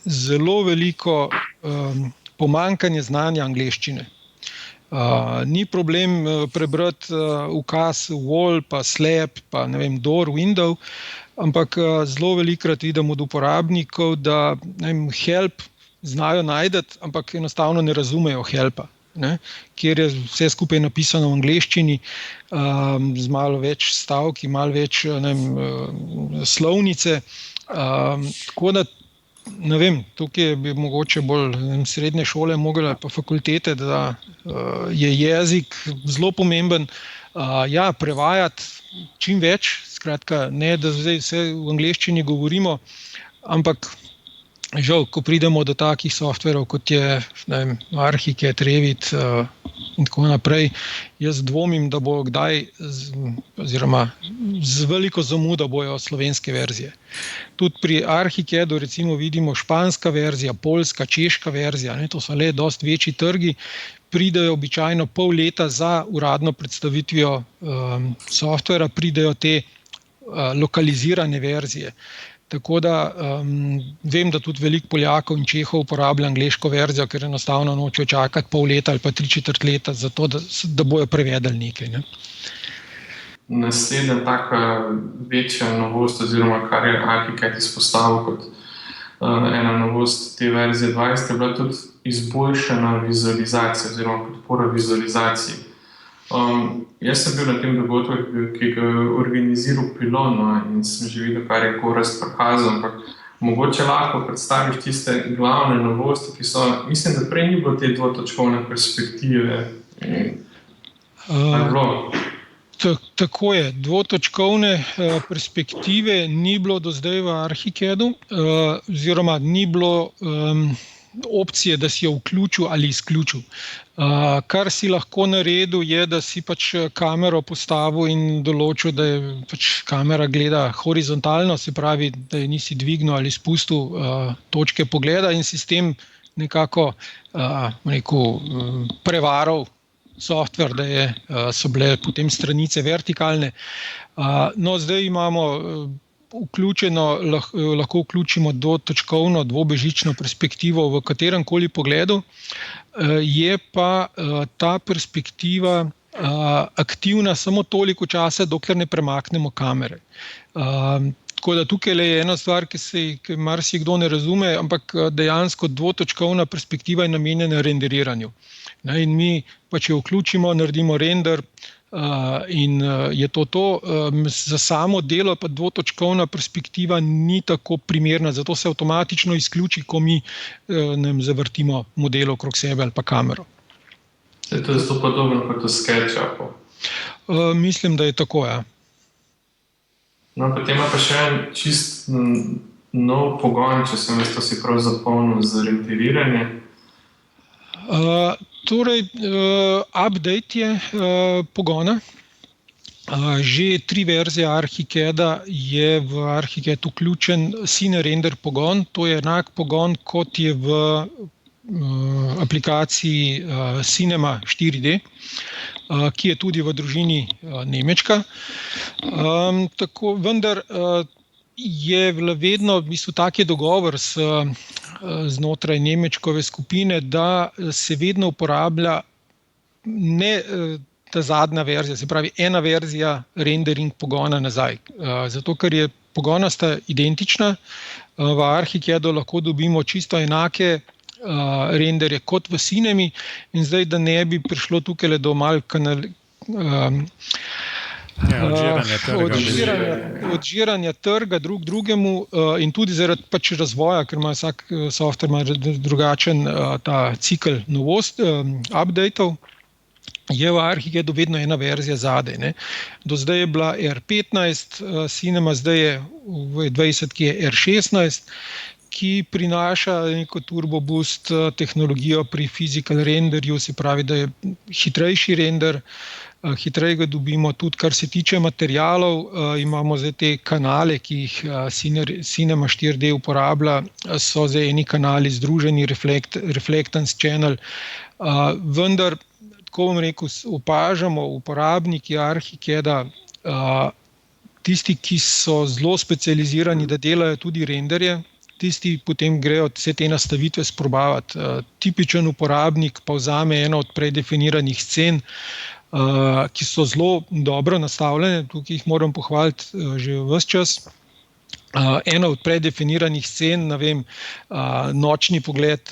zelo veliko pomanjkanje znanja angleščine. Ni problem prebrati ukaz wall, pa slab, pa ne vem, door, window, ampak zelo velikokrat vidim od uporabnikov, da help znajo najti, ampak enostavno ne razumejo helpa, kjer je vse skupaj napisano v angleščini, z malo več stavki, malo več slovnice. Tako da, ne vem, tukaj bi mogoče bolj srednje šole mogli, pa fakultete, da je jezik zelo pomemben. Prevajati čim več, skratka, ne, da zdaj vse v angleščini govorimo, ampak žal, ko pridemo do takih softverov, kot je Arhicad, Revit in tako naprej, jaz dvomim, da bo kdaj, oziroma z veliko zamudo bojo slovenske verzije. Tudi pri Arhicadu recimo vidimo španska verzija, poljska, češka verzija, to so le dosti večji trgi, pridejo običajno pol leta za uradno predstavitvijo softvera, pridejo te lokalizirane verzije. Tako da vem, da tudi veliko Poljakov in Čehov uporablja angleško verzijo, ker enostavno nočejo čakati pol leta ali pa 3/4 leta za to, da bojo prevedeli nekaj. Naslednja taka večja novost, oziroma kar je Arhicad izpostavil kot ena novost te verzije 20, je bila tudi izboljšana vizualizacija oziroma podpora vizualizaciji. Jaz sem bil na tem dogodku, ki ga je organiziral Pilon, in sem že videl, kar je Gorazd prikazal, ampak mogoče lahko predstaviš tiste glavne novosti, ki so, mislim, da prej ni bilo te dvotočkovne perspektive. Tako je, dvotočkovne perspektive ni bilo do zdaj v Arhicadu, oziroma ni bilo opcije, da si jo vključil ali izključil. Kar si lahko naredil je, da si pač kamero postavil in določil, da je pač kamera gleda horizontalno, se pravi, da je nisi dvignil ali spustil točke pogleda in si s tem nekako prevaral software, da so bile potem stranice vertikalne. No, zdaj imamo lahko vključimo dvotočkovno, dvobežično perspektivo v kateremkoli pogledu, je pa ta perspektiva aktivna samo toliko časa, dokler ne premaknemo kamere. Tako da tukaj je ena stvar, ki marsikdo ne razume, ampak dejansko dvotočkovna perspektiva je namenjena renderiranju. In mi pač jo vključimo, naredimo render in je to. Za samo delo pa dvotočkovna perspektiva ni tako primerna, zato se avtomatično izključi, ko mi zavrtimo model okrog sebe ali pa kamero. To je zelo podobno kot v SketchUpu. Mislim, da je tako, ja. No, potem ima pa še en čist nov pogon, če sem to si prav zapomnil, za renderiranje. Torej, update je pogona. Že 3 verzije ArchiCAD-a je v ArchiCAD vključen Cine Render pogon. To je enak pogon, kot je v aplikaciji Cinema 4D, ki je tudi v družini nemška. Vendar je vedno v bistvu tak je dogovor znotraj nemškove skupine, da se vedno uporablja ne ta zadnja verzija, se pravi ena verzija rendering pogona nazaj. Zato, ker je pogona sta identična, v ArchiCAD-u lahko dobimo čisto enake renderje kot v Cinemi in zdaj, da ne bi prišlo tukaj do malo odžiranja trga drugemu in tudi zaradi pač razvoja, ker ima vsak software ima drugačen ta cikel updateov, je v ArchiCAD-u vedno ena verzija zadaj. Do zdaj je bila R15, Cinema zdaj je v 20, ki je R16, ki prinaša neko turbo boost tehnologijo pri physical renderju, se pravi, da je hitrejši render, hitreje ga dobimo, tudi kar se tiče materialov, imamo zdaj te kanale, ki jih Cinema 4D uporablja, so zdaj eni kanali združeni, reflectance channel, vendar, tako bom rekel, opažamo uporabniki ArchiCAD-a, tisti, ki so zelo specializirani, da delajo tudi renderje, tisti potem grejo vse te nastavitve sprobavati. Tipičen uporabnik pa vzame eno od predefiniranih scen, ki so zelo dobro nastavljene, tukaj jih moram pohvaliti že ves čas. Ena od predefiniranih scen, ne vem, nočni pogled,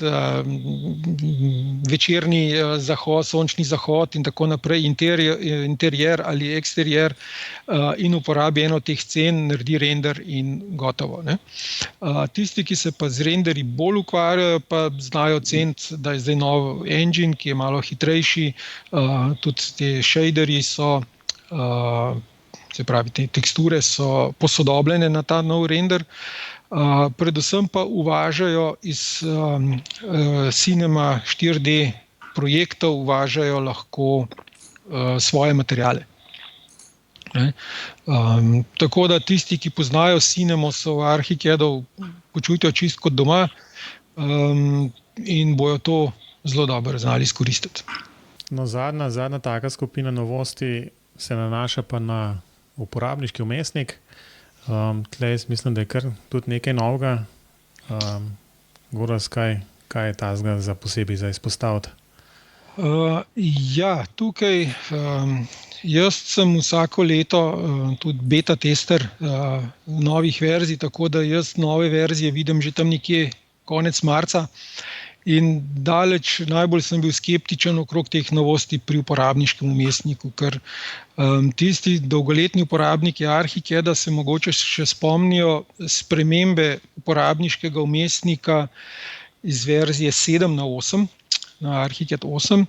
večerni zahod, sončni zahod in tako naprej, interier ali eksterier, in uporabi eno od teh scen, naredi render in gotovo. Tisti, ki se pa z renderji bolj ukvarjajo, pa znajo ceniti, da je zdaj nov engine, ki je malo hitrejši, tudi te shaderji so, se pravi, te teksture so posodobljene na ta nov render, predvsem pa uvažajo iz Cinema 4D projektov, uvažajo lahko svoje materiale. Tako da tisti, ki poznajo Cinemo, so v ArchiCAD-u počutijo čisto kot doma in bojo to zelo dobro znali izkoristiti. No, zadnja taka skupina novosti se nanaša pa na uporabniški vmesnik. Tle jaz mislim, da je kar tudi nekaj novega. Goraz, kaj je tazga za posebej za izpostaviti? Ja, tukaj jaz sem vsako leto tudi beta tester novih verzij, tako da jaz nove verzije vidim že tam nekje konec marca. In daleč najbolj sem bil skeptičen okrog teh novosti pri uporabniškem vmesniku, ker tisti dolgoletni uporabniki ArchiCAD-a se mogoče še spomnijo spremembe uporabniškega vmesnika iz verzije 7/8 na ArchiCAD 8.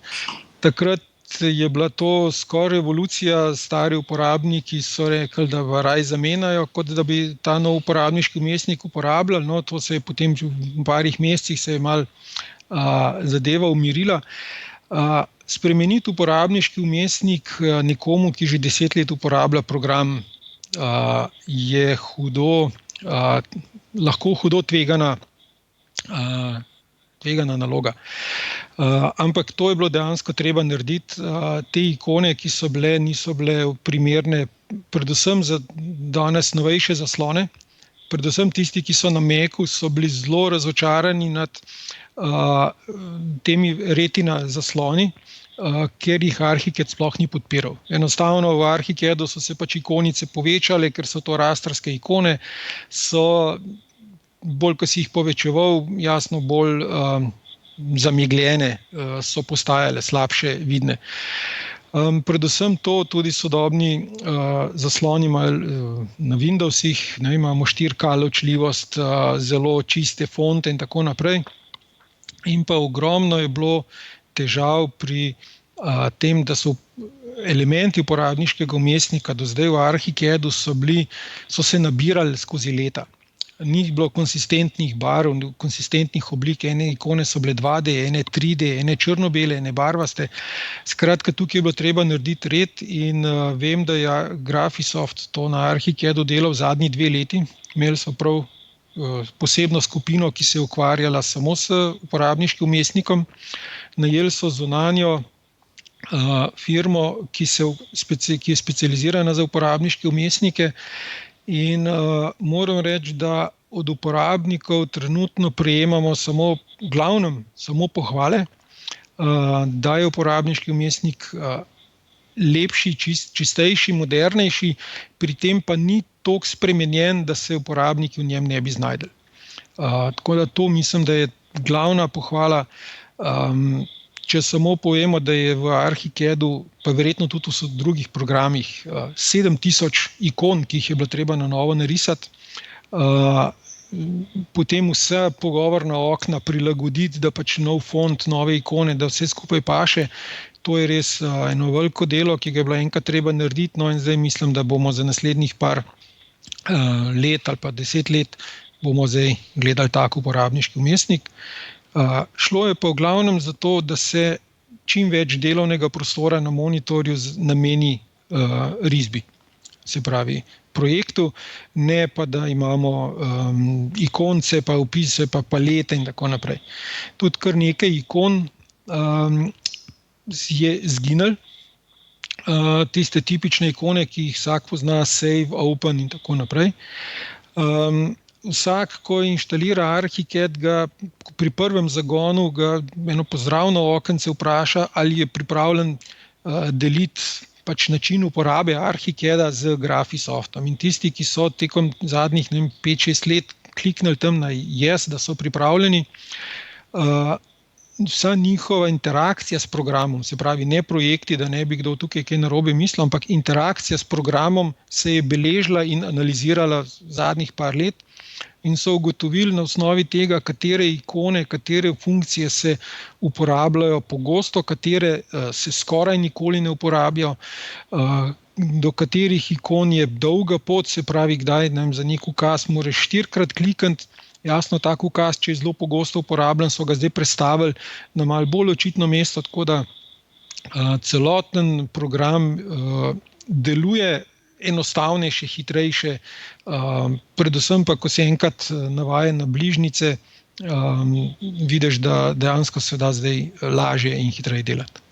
Takrat je bila to skoraj revolucija, stari uporabniki so rekli, da raj zamenjajo, kot da bi ta nov uporabniški vmesnik uporabljali. No, to se je potem v parih mesecih se je malo zadeva umirila. Spremeniti uporabniški vmesnik nekomu, ki že 10 let uporablja program, je lahko hudo tvegana tvegana naloga. Ampak to je bilo dejansko treba narediti. Te ikone, ki so bile, niso bile primerne, predvsem za danes novejše zaslone. Predvsem tisti, ki so na Macu, so bili zelo razočarani nad temi retina zasloni, ker jih Archicad sploh ni podpiral. Enostavno v Archicadu so se pač ikonice povečale, ker so to rastrske ikone, so bolj, ko si jih povečeval, jasno bolj zamegljene, so postajale slabše vidne. Predvsem to tudi sodobni zasloni imajo na Windowsih, imamo 4K ločljivost, zelo čiste fonte in tako naprej. In pa ogromno je bilo težav pri tem, da so elementi uporabniškega vmesnika do zdaj v Archicadu so se nabirali skozi leta. Ni bilo konsistentnih barv, konsistentnih oblik, ene ikone so bile 2D, ene 3D, ene črno-bele, ene barvaste. Skratka, tukaj je bilo treba narediti red in vem, da je Graphisoft to na Archicadu delal zadnji 2 leti. Imeli so prav posebno skupino, ki se je ukvarjala samo s uporabniškim vmesnikom. Najeli so zunanjo firmo, ki je specializirana za uporabniške vmesnike. In moram reči, da od uporabnikov trenutno prejemamo samo pohvale, da je uporabniški vmesnik lepši, čistejši, modernejši, pri tem pa ni toliko spremenjen, da se uporabniki v njem ne bi znajdeli. Tako da to mislim, da je glavna pohvala. Če samo povemo, da je v Archicadu, pa verjetno tudi v drugih programih, 7000 ikon, ki jih je bilo treba na novo narisati, potem vse pogovorna okna prilagoditi, da pač nov font, nove ikone, da vse skupaj paše. To je res eno veliko delo, ki ga je bilo enkrat treba narediti, no in zdaj mislim, da bomo za naslednjih par let ali pa 10 let bomo zdaj gledali tak uporabniški vmesnik. Šlo je pa v glavnem za to, da se čim več delovnega prostora na monitorju nameni risbi, se pravi projektu, ne pa da imamo ikonce, pa opise, pa palete in tako naprej. Tudi kar nekaj ikon je zginilo, tiste tipične ikone, ki jih vsak pozna, save, open in tako naprej. Vsak, ko inštalira Archicad, ga pri prvem zagonu eno pozdravno okence vpraša, ali je pripravljen deliti pač način uporabe Archicada z Graphisoftom. In tisti, ki so tekom zadnjih 5-6 let kliknili tam na yes, da so pripravljeni, vsa njihova interakcija s programom, se pravi ne projekti, da ne bi kdo tukaj kaj narobe mislil, ampak interakcija s programom se je beležila in analizirala zadnjih par let in so ugotovili na osnovi tega, katere ikone, katere funkcije se uporabljajo pogosto, katere se skoraj nikoli ne uporabijo, do katerih ikon je dolga pot, se pravi, kdaj za nek ukaz moraš 4-krat klikniti. Jasno, tak ukaz, če je zelo pogosto uporabljen, so ga zdaj prestavili na malo bolj očitno mesto, tako da celoten program deluje enostavnejše, hitrejše, predvsem pa, ko se enkrat navaja na bližnjice, vidiš, da dejansko se da zdaj lažje in hitreje delati.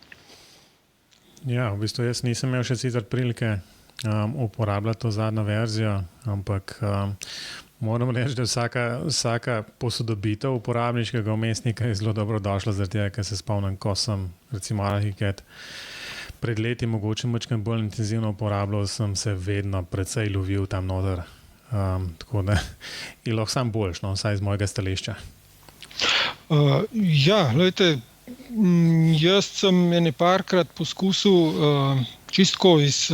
Ja, v bistvu jaz nisem imel še sicer prilike uporabljati to zadnjo verzijo, ampak moram reči, da vsaka posodobitev uporabniškega vmesnika je zelo dobrodošla, zaradi tega, ker se spomnim, ko sem recimo Archicad pred leti mogoče malo bolj intenzivno uporabljal, sem se vedno precej lovil tam noter. Tako da je lahko sam boljš, no, vsaj z mojega stališča. Ja, gledajte, jaz sem parkrat poskusil čistko iz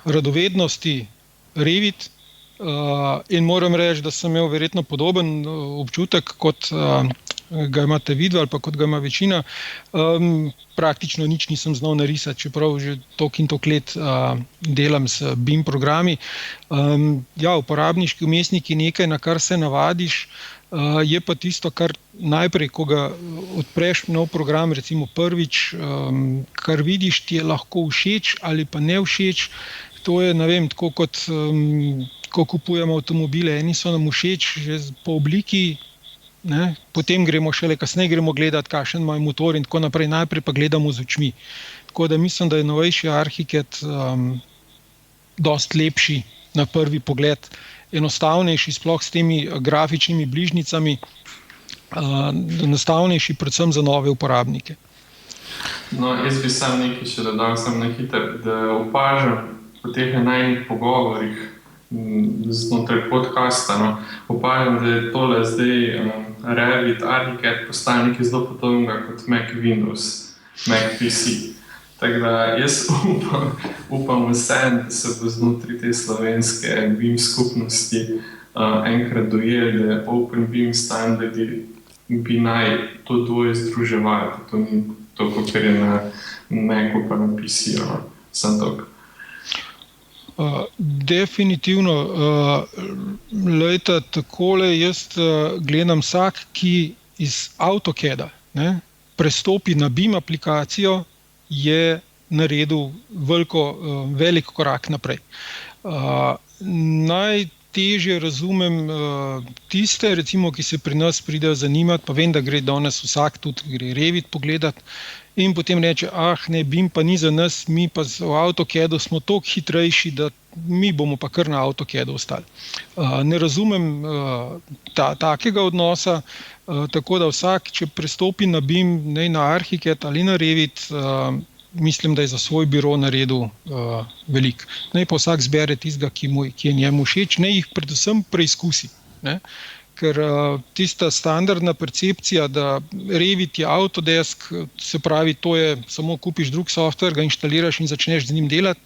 radovednosti Revit in moram reči, da sem imel verjetno podoben občutek, kot ga imate videli ali pa kot ga ima večina. Praktično nič nisem znal narisati, čeprav že toliko in toliko let delam s BIM programi. Ja, uporabniški vmesnik je nekaj, na kar se navadiš, je pa tisto, kar najprej, ko ga odpreš nov program, recimo prvič, kar vidiš, ti je lahko všeč ali pa ne všeč. To je, ne vem, tako kot ko kupujemo avtomobile. Eni so nam všeč že po obliki, ne? Potem kasneje gremo gledati, kakšen ima motor in tako naprej, najprej pa gledamo z očmi. Tako da mislim, da je novejši ArchiCAD dosti lepši na prvi pogled, enostavnejši, sploh s temi grafičnimi bližnjicami, enostavnejši predvsem za nove uporabnike. No, jaz bi sam nekaj še dodal, na hitro, da opažam po teh najnih pogovorih znotraj podcasta, opažam, da je tole zdaj Revit, ArchiCAD postal nekaj zelo podobnega kot Mac Windows, Mac PC. Tako da jaz upam vsem, da se bo znotraj te slovenske BIM skupnosti enkrat dojeli, da OpenBIM standardi bi naj to dvoje združevali. To ni to, kot je na Macu pa na PC-ju. Sem tako. Definitivno. Lejte, takole jaz gledam vsak, ki iz AutoCAD-a prestopi na BIM aplikacijo, je naredil velik korak naprej. Najtežje razumem tiste, recimo, ki se pri nas pridejo zanimati, pa vem, da gre danes vsak tudi gre Revit pogledati in potem reče, ne, BIM pa ni za nas, mi pa v AutoCAD-u smo toliko hitrejši, da mi bomo pa kar na AutoCAD-u ostali. Ne razumem takega odnosa, tako da vsak, če prestopi na BIM, ne na ArchiCAD ali na Revit, mislim, da je za svoj biro naredil veliko. Naj pa vsak zbere tistega, ki je njemu všeč, naj jih predvsem preizkusi. Ne? Ker tista standardna percepcija, da Revit je Autodesk, se pravi, to je samo kupiš drug software, ga inštaliraš in začneš z njim delati,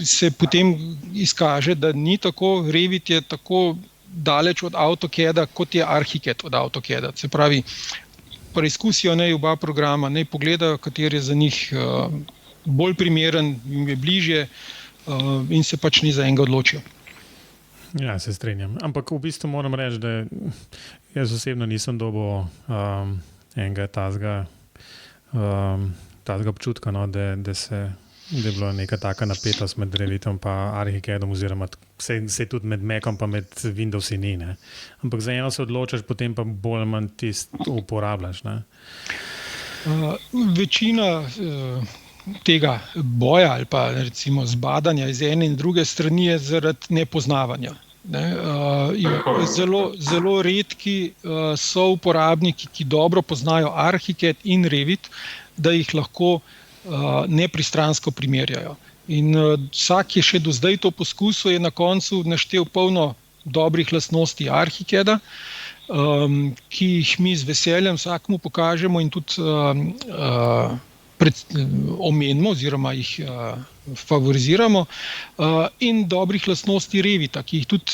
se potem izkaže, da ni tako. Revit je tako daleč od AutoCAD-a, kot je ArchiCAD od AutoCAD-a. Se pravi, preizkusijo naj oba programa, naj pogledajo, kateri je za njih bolj primeren, jim je bližje in se pač ni za enega odločijo. Ja, se strinjam. Ampak v bistvu moram reči, da jaz osebno nisem dobil enega tazga občutka, da je bila neka taka napetost med Revitom pa ArchiCAD-om, oziroma se tudi med Macom pa med Windowsi ni. Ne? Ampak za eno se odločaš, potem pa bolj manj tisto uporabljaš. Ne? Večina tega boja ali pa recimo zbadanja iz ene in druge strani je zaradi nepoznavanja. Zelo redki so uporabniki, ki dobro poznajo ArchiCAD in Revit, da jih lahko nepristransko primerjajo. In vsak, ki je še do zdaj to poskusil, je na koncu naštel polno dobrih lastnosti ArchiCAD-a, ki jih mi z veseljem vsakmu pokažemo in tudi omenimo oziroma jih favoriziramo, in dobrih lastnosti Revita, ki jih tudi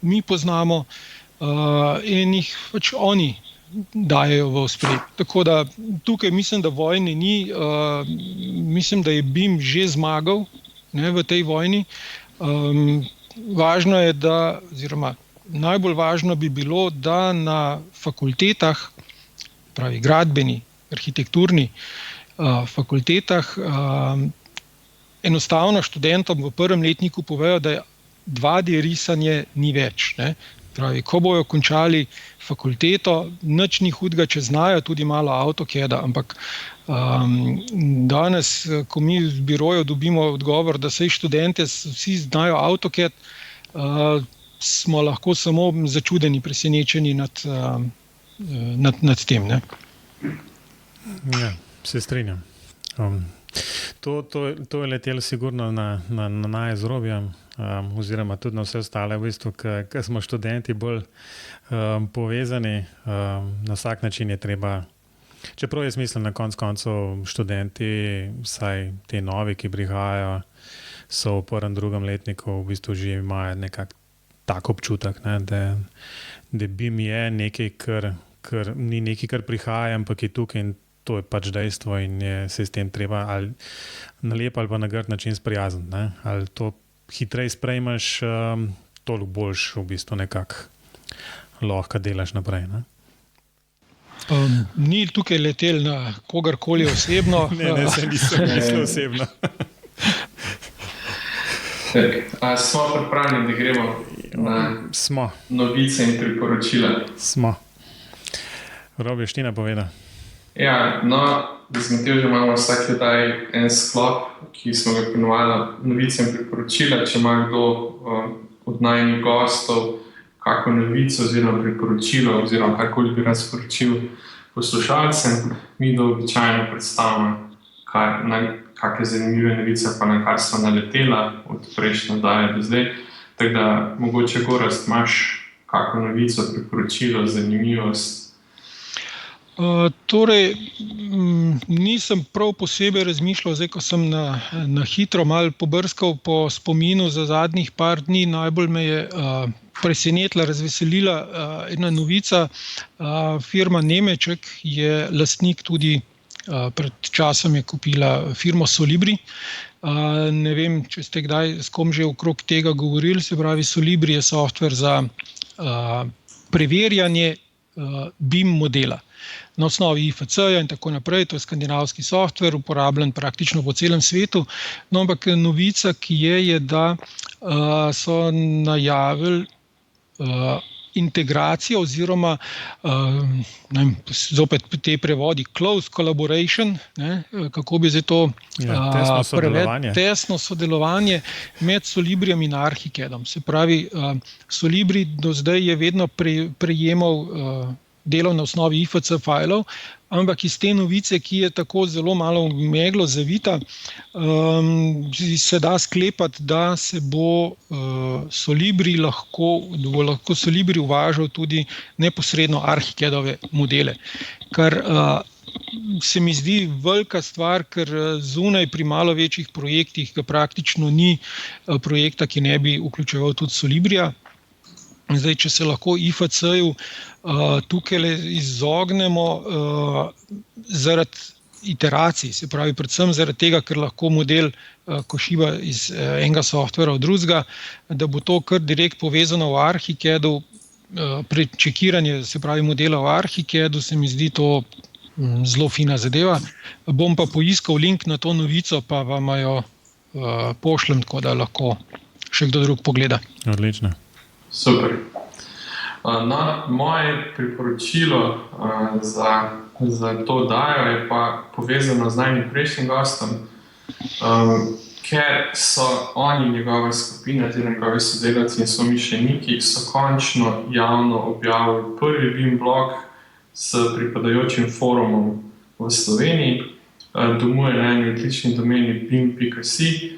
mi poznamo in jih pač oni dajejo v ospredje. Tako da tukaj mislim, da vojne ni, mislim, da je BIM že zmagal v tej vojni. Važno je, oziroma najbolj važno bi bilo, da na fakultetah, pravi gradbeni, arhitekturni fakultetah, enostavno študentom v prvem letniku povejo, da 2D risanje ni več. Pravi, ko bojo končali fakulteto, nič ni hudega, če znajo tudi malo AutoCAD-a, ampak danes, ko mi z birojev dobimo odgovor, da saj študente vsi znajo AutoCAD, smo lahko samo začudeni, presenečeni nad tem. Ne? Ja, se strinjam. To je letelo sigurno na najzrobje, oziroma tudi na vse ostale, v bistvu, ker smo študenti bolj povezani, na vsak način je treba, čeprav jaz mislim, na koncu študenti, vsaj te novi, ki prihajajo, so v prvem, drugem letniku, v bistvu že imajo nekak tak občutek, ne, da BIM je nekaj, kar ni nekaj, kar prihaja, ampak je tukaj in to je pač dejstvo in se s tem treba ali na lep ali pa na grd način sprijazniti. Ne? Ali to hitreje sprejmeš, toliko boljš v bistvu nekako lahko delaš naprej. Ne? Ni tukaj letel na kogarkoli osebno. Ne, se nisem mislil osebno. Smo pripravljeni, da gremo na novice in priporočila. Smo. Robi, ština poveda. Ja, z Matevžem imamo vsak daj en sklop, ki smo ga ponovali novice in priporočila. Če ima kdo od najnih gostov kako novico oziroma priporočilo oziroma karkoli bi rad sporočil poslušalcem, mi običajno predstavimo, kakšne zanimive novice pa na kar smo naletela od prejšnje oddaje do zdaj. Tako da mogoče, Gorazd, imaš kako novico, priporočilo, zanimivost? Torej, nisem prav posebej razmišljal, zdaj, ko sem na hitro malo pobrskal po spominu za zadnjih par dni. Najbolj me je presenetila, razveselila ena novica. Firma Nemeček je lastnik tudi, pred časom je kupila firmo Solibri. Ne vem, če ste kdaj s kom že okrog tega govorili, se pravi, Solibri je software za preverjanje BIM modela. Na osnovi IFC-ja in tako naprej, to je skandinavski software, uporabljen praktično po celem svetu. No, ampak novica, ki je, da so najavili integracijo oziroma zopet te prevodi close collaboration, kako bi zdaj to tesno sodelovanje med Solibrijem in Archicadom. Se pravi, Solibri do zdaj je vedno prejemal delo na osnovi IFC fajlov, ampak iz te novice, ki je tako zelo malo meglo zavita, se da sklepati, da se bo Solibri lahko Solibri uvažal tudi neposredno Archicadove modele, kar se mi zdi velika stvar, ker zunaj pri malo večjih projektih, ki praktično ni projekta, ki ne bi vključeval tudi Solibrija. Zdaj, če se lahko IFC-ju tukaj izognemo zaradi iteracij, se pravi predvsem zaradi tega, ker lahko model košiva iz enega softvera v drugega, da bo to kar direkt povezano v Archicadu, pri čekiranju, se pravi modela v Archicadu, se mi zdi to zelo fina zadeva. Bom pa poiskal link na to novico, pa vam jo pošljem, tako da lahko še kdo drug pogleda. Odlično. Super. Moje priporočilo za to oddajo je pa povezano z najnim prejšnjim gostom, ker so oni, njegova skupina, njegovi sodelavci in somišljeniki so končno javno objavili prvi BIM blog s pripadajočim forumom v Sloveniji. Domuje na eni odlični domeni bim.si.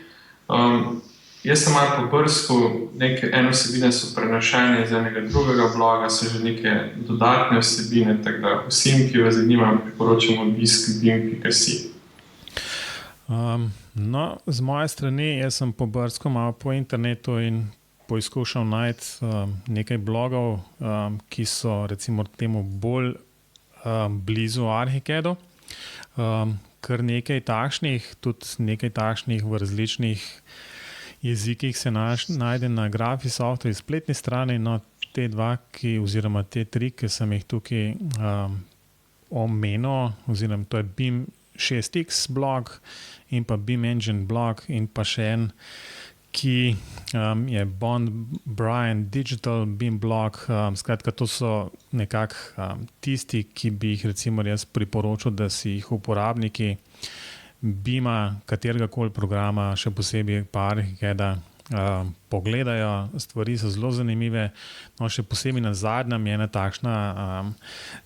Jaz sem malo pobrskal, ene vsebine so prenašene iz enega drugega bloga, so že neke dodatne vsebine, tako da vsem, ki vas zanima, priporočam obisk bim.si. Z moje strani, jaz sem pobrskal malo po internetu in poizkušal najti nekaj blogov, ki so recimo temu bolj blizu Archicadu. Kar nekaj takšnih, tudi nekaj takšnih v različnih jezikih se najde na Graphisoft spletni strani, no te dva, oziroma te tri, ki sem jih tukaj omenil, oziroma to je BIM 6X blog in pa BIM Engine blog in pa še en, ki je Bond Brian Digital BIM blog. Skratka, to so nekako tisti, ki bi jih recimo jaz priporočil, da si jih uporabniki BIM-a, katerega koli programa, še posebej pa Archicada, pogledajo. Stvari so zelo zanimive. No, še posebej na zadnjem je ena takšna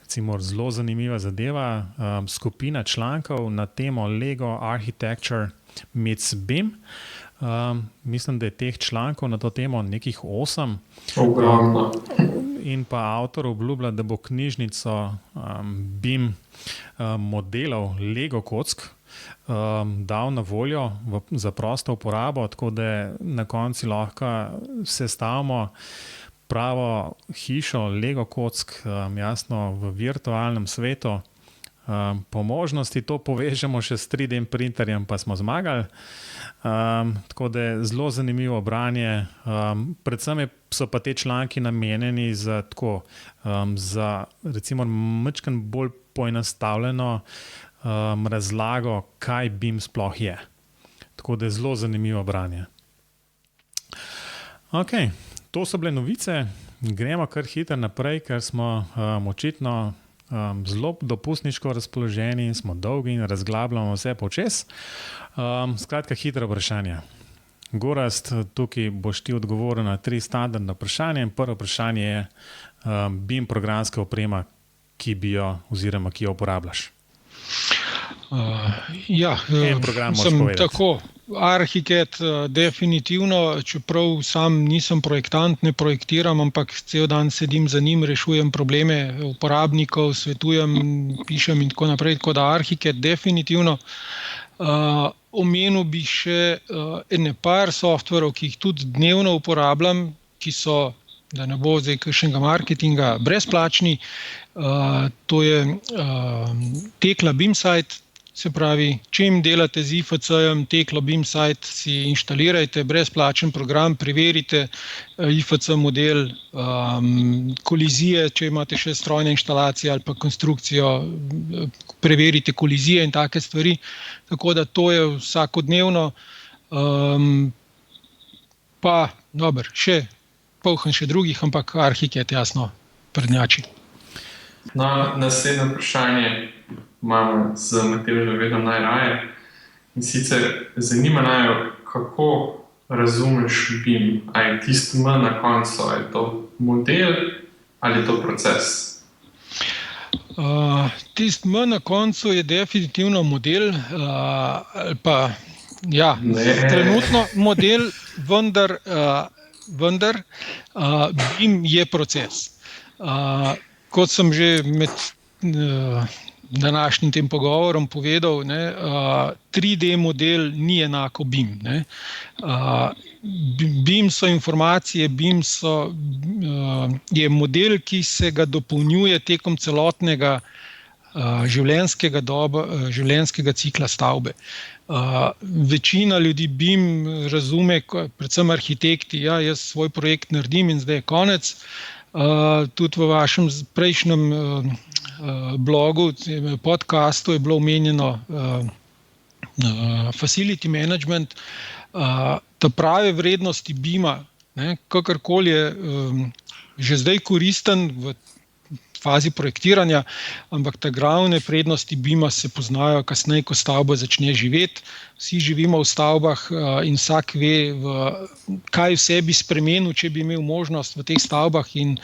recimo zelo zanimiva zadeva, skupina člankov na temo Lego Architecture meets BIM. Mislim, da je teh člankov na to temo nekih 8. Ogromno. In pa avtor obljublja, da bo knjižnico BIM modelov Lego kock dal na voljo za prosto uporabo, tako da na koncu lahko sestavimo pravo hišo Lego kock, jasno v virtualnem svetu. Po možnosti to povežemo še s 3D printerjem, pa smo zmagali. Tako da je zelo zanimivo branje. Predvsem so pa te članki namenjeni za recimo malo bolj poenostavljeno razlago, kaj BIM sploh je. Tako da je zelo zanimivo branje. Ok, To so bile novice, gremo kar hitro naprej, ker smo očitno zelo dopustniško razpoloženi, smo dolgi in razglabljamo vse počes. Skratka, hitra vprašanja. Gorazd, tukaj boš ti odgovoril na 3 standardne vprašanja. Prvo vprašanje je BIM programska oprema, ki jo uporabljaš. En program moraš povedati. Tako, Arhicad definitivno, čeprav sam nisem projektant, ne projektiram, ampak cel dan sedim za njim, rešujem probleme uporabnikov, svetujem, pišem in tako naprej, tako da Arhicad definitivno. Omenil bi še ene par softverov, ki jih tudi dnevno uporabljam, ki so, da ne bo zdaj kakšnega marketinga, brezplačni. To je Tekla BIMsite, se pravi, čim delate z IFC-jem, Tekla BIMsite si inštalirajte, brezplačen program, preverite IFC model, kolizije, če imate še strojne inštalacije ali pa konstrukcijo, preverite kolizije in take stvari. Tako da to je vsakodnevno. Pa, dobro, še polhen še drugih, ampak Arhicad jasno prednjači. Naslednje vprašanje imamo z Matevžem vedno najraje. In sicer zanima naju, kako razumeš BIM? A je tisto M na koncu, a je to model ali je to proces? Tisto M na koncu je definitivno model, pa ja, trenutno model, vendar BIM je proces. Kot sem že med današnjim tem pogovorom povedal, 3D model ni enako BIM. BIM so informacije, BIM je model, ki se ga dopolnjuje tekom celotnega življenjskega cikla stavbe. Večina ljudi BIM razume, predvsem arhitekti, ja, jaz svoj projekt naredim in zdaj je konec. Tudi v vašem prejšnjem blogu, podcastu je bilo omenjeno facility management. Ta prave vrednosti BIM-a, kakorkoli je že zdaj koristen v fazi projektiranja, ampak ta glavne prednosti BIM-a se poznajo kasneje, ko stavba začne živeti. Vsi živimo v stavbah in vsak ve, kaj vse bi spremenil, če bi imel možnost v teh stavbah. In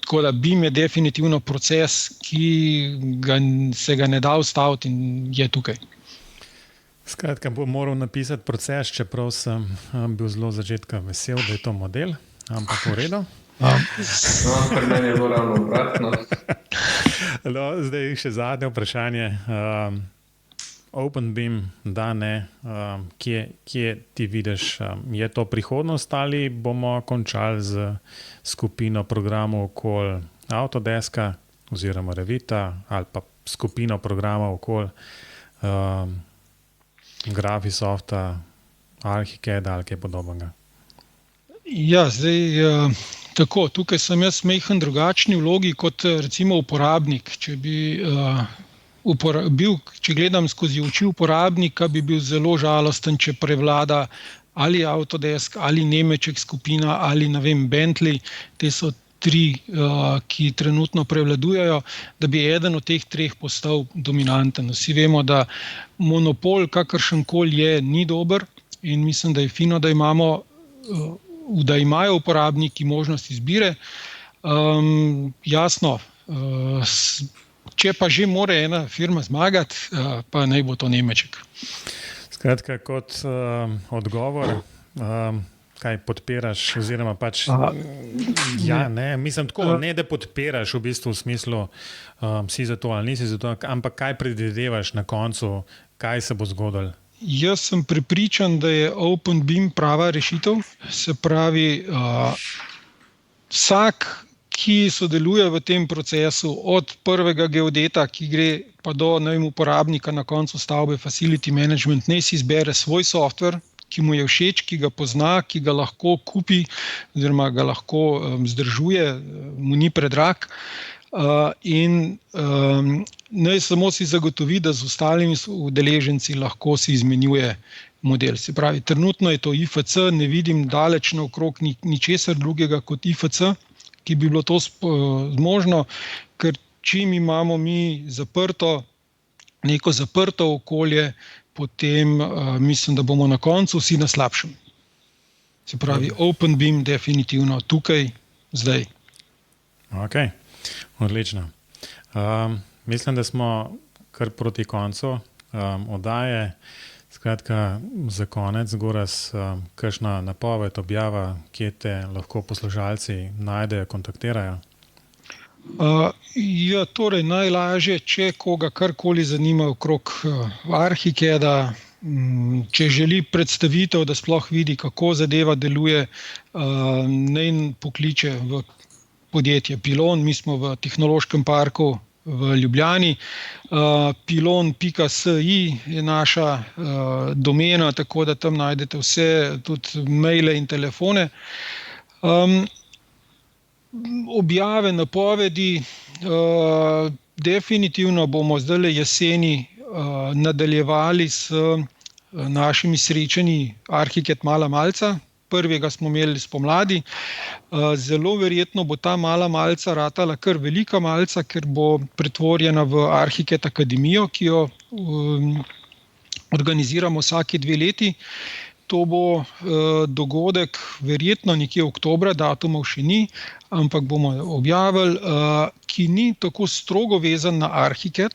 tako da BIM je definitivno proces, ki se ga ne da ustaviti in je tukaj. Skratka, bom moral napisati proces, čeprav sem bil zelo začetka vesel, da je to model, ampak v redu. Pri meni je bilo ravno obratno. Zdaj še zadnje vprašanje. OpenBIM, da ne, kje ti vidiš, je to prihodnost ali bomo končali z skupino programov okoli Autodeska oziroma Revita ali pa skupino programov okoli Graphisofta, Arhicada ali kaj podobnega? Ja, zdaj tako, tukaj sem jaz majhen drugačni vlogi kot recimo uporabnik. Če gledam skozi oči uporabnika, bi bil zelo žalosten, če prevlada ali Autodesk, ali Nemeček skupina, ali ne vem, Bentley. Te so 3, ki trenutno prevladujejo, da bi eden od teh 3 postal dominanten. Vsi vemo, da monopol, kakršenkoli je, ni dober in mislim, da je fino, da imajo uporabniki možnost izbire. Jasno, če pa že mora ena firma zmagati, pa naj bo to Nemeček. Skratka, kot odgovor, kaj podpiraš oziroma pač mislim tako, ne da podpiraš v bistvu v smislu si za to ali nisi za to, ampak kaj predvidevaš na koncu, kaj se bo zgodilo? Jaz sem prepričan, da je OpenBIM prava rešitev. Se pravi, vsak, ki sodeluje v tem procesu, od prvega geodeta, ki gre pa do uporabnika na koncu stavbe, facility management, naj si izbere svoj software, ki mu je všeč, ki ga pozna, ki ga lahko kupi oziroma ga lahko vzdržuje, mu ni predrag. In naj samo si zagotovi, da z ostalimi udeleženci lahko si izmenjuje model. Se pravi, trenutno je to IFC, ne vidim daleč naokrog ničesar drugega kot IFC, ki bi bilo to možno, ker čim imamo mi neko zaprto okolje, potem mislim, da bomo na koncu vsi na slabšem. Se pravi, OpenBeam definitivno tukaj, zdaj. Ok, odlično. Mislim, da smo kar proti koncu oddaje. Skratka, za konec, Gorazd, kakšna napoved, objava, kje te lahko poslušalci najdejo, kontaktirajo? Torej najlažje, če koga karkoli zanima okrog Archicada, če želi predstavitev, da sploh vidi, kako zadeva deluje, naj pokliče v podjetje Pilon. Mi smo v Tehnološkem parku v Ljubljani. Pilon.si je naša domena, tako da tam najdete vse, tudi maile in telefone. Objave, napovedi, definitivno bomo zdaj jeseni nadaljevali s našimi srečanji Archicad Mala Malca. Prvega smo imeli spomladi. Zelo verjetno bo ta Mala Malca ratala kar velika malca, ker bo pretvorjena v Archicad Akademijo, ki jo organiziramo vsake 2 leti. To bo dogodek verjetno nekje oktobra, datumov še ni, ampak bomo objavili, ki ni tako strogo vezan na Archicad.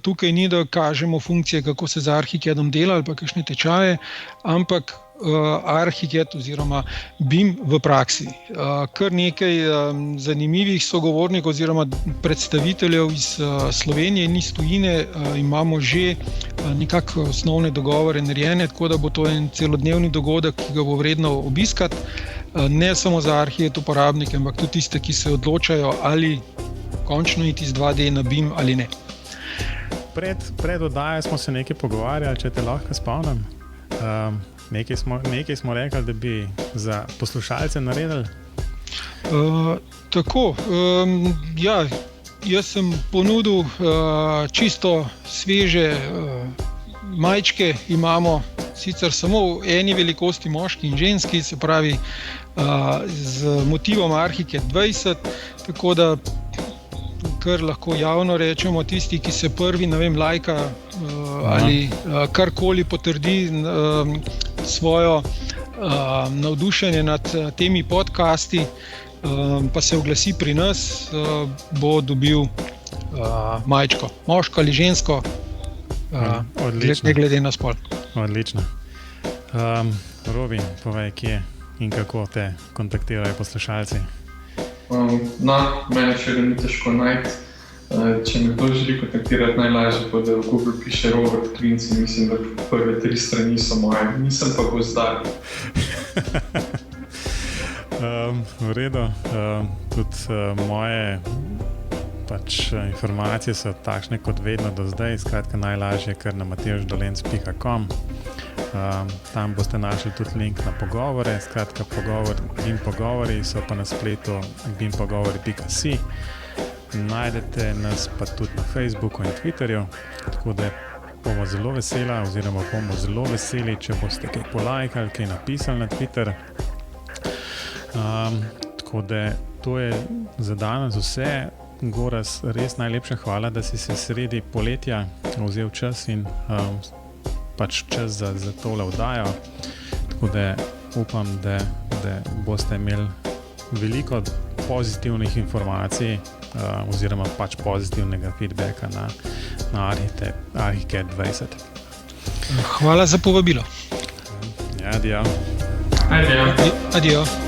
Tukaj ni, da kažemo funkcije, kako se z Archicadom dela ali pa kakšne tečaje, ampak Archicad oziroma BIM v praksi. Kar nekaj zanimivih sogovornikov oziroma predstaviteljev iz Slovenije in iz tujine imamo že nekako osnovne dogovore narejene, tako da bo to en celodnevni dogodek, ki ga bo vredno obiskati. Ne samo za Archicad uporabnike, ampak tudi tiste, ki se odločajo, ali končno iti z 2D na BIM ali ne. Pred oddajo smo se nekaj pogovarjali, če te lahko spomnim. Nekaj smo rekli, da bi za poslušalce naredili. Jaz sem ponudil čisto sveže majčke. Imamo sicer samo v eni velikosti, moški in ženski, se pravi z motivom Archicad 20, tako da kar lahko javno rečemo, tisti, ki se prvi, lajka ali karkoli potrdi svojo navdušenje nad temi podcasti, pa se oglasi pri nas, bo dobil majčko, moško ali žensko, ne glede na spol. Odlično. Robi, povej, kje in kako te kontaktirajo poslušalci? Mene še ni težko najti. Če me kdo želi kontaktirati, najlažje pa, da v Google piše Robert Klinc in mislim, da prve 3 strani so moje. Nisem pa gozdar. V redu. Tudi moje informacije so takšne kot vedno do zdaj. Skratka, najlažje kar na matevždolenc.com. Tam boste našli tudi link na pogovore. Skratka, BIM pogovori so pa na spletu bimpogovori.si. Najdete nas pa tudi na Facebooku in Twitterju, tako da bomo zelo veseli, če boste kaj polajkali, kaj napisali na Twitter. Tako da to je za danes vse. Gorazd, res najlepša hvala, da si se sredi poletja vzel čas in čas za tole oddajo. Tako da upam, da boste imeli veliko pozitivnih informacij oziroma pozitivnega feedbacka na Archicad 20. Hvala za povabilo. Adijo. Adijo. Adijo.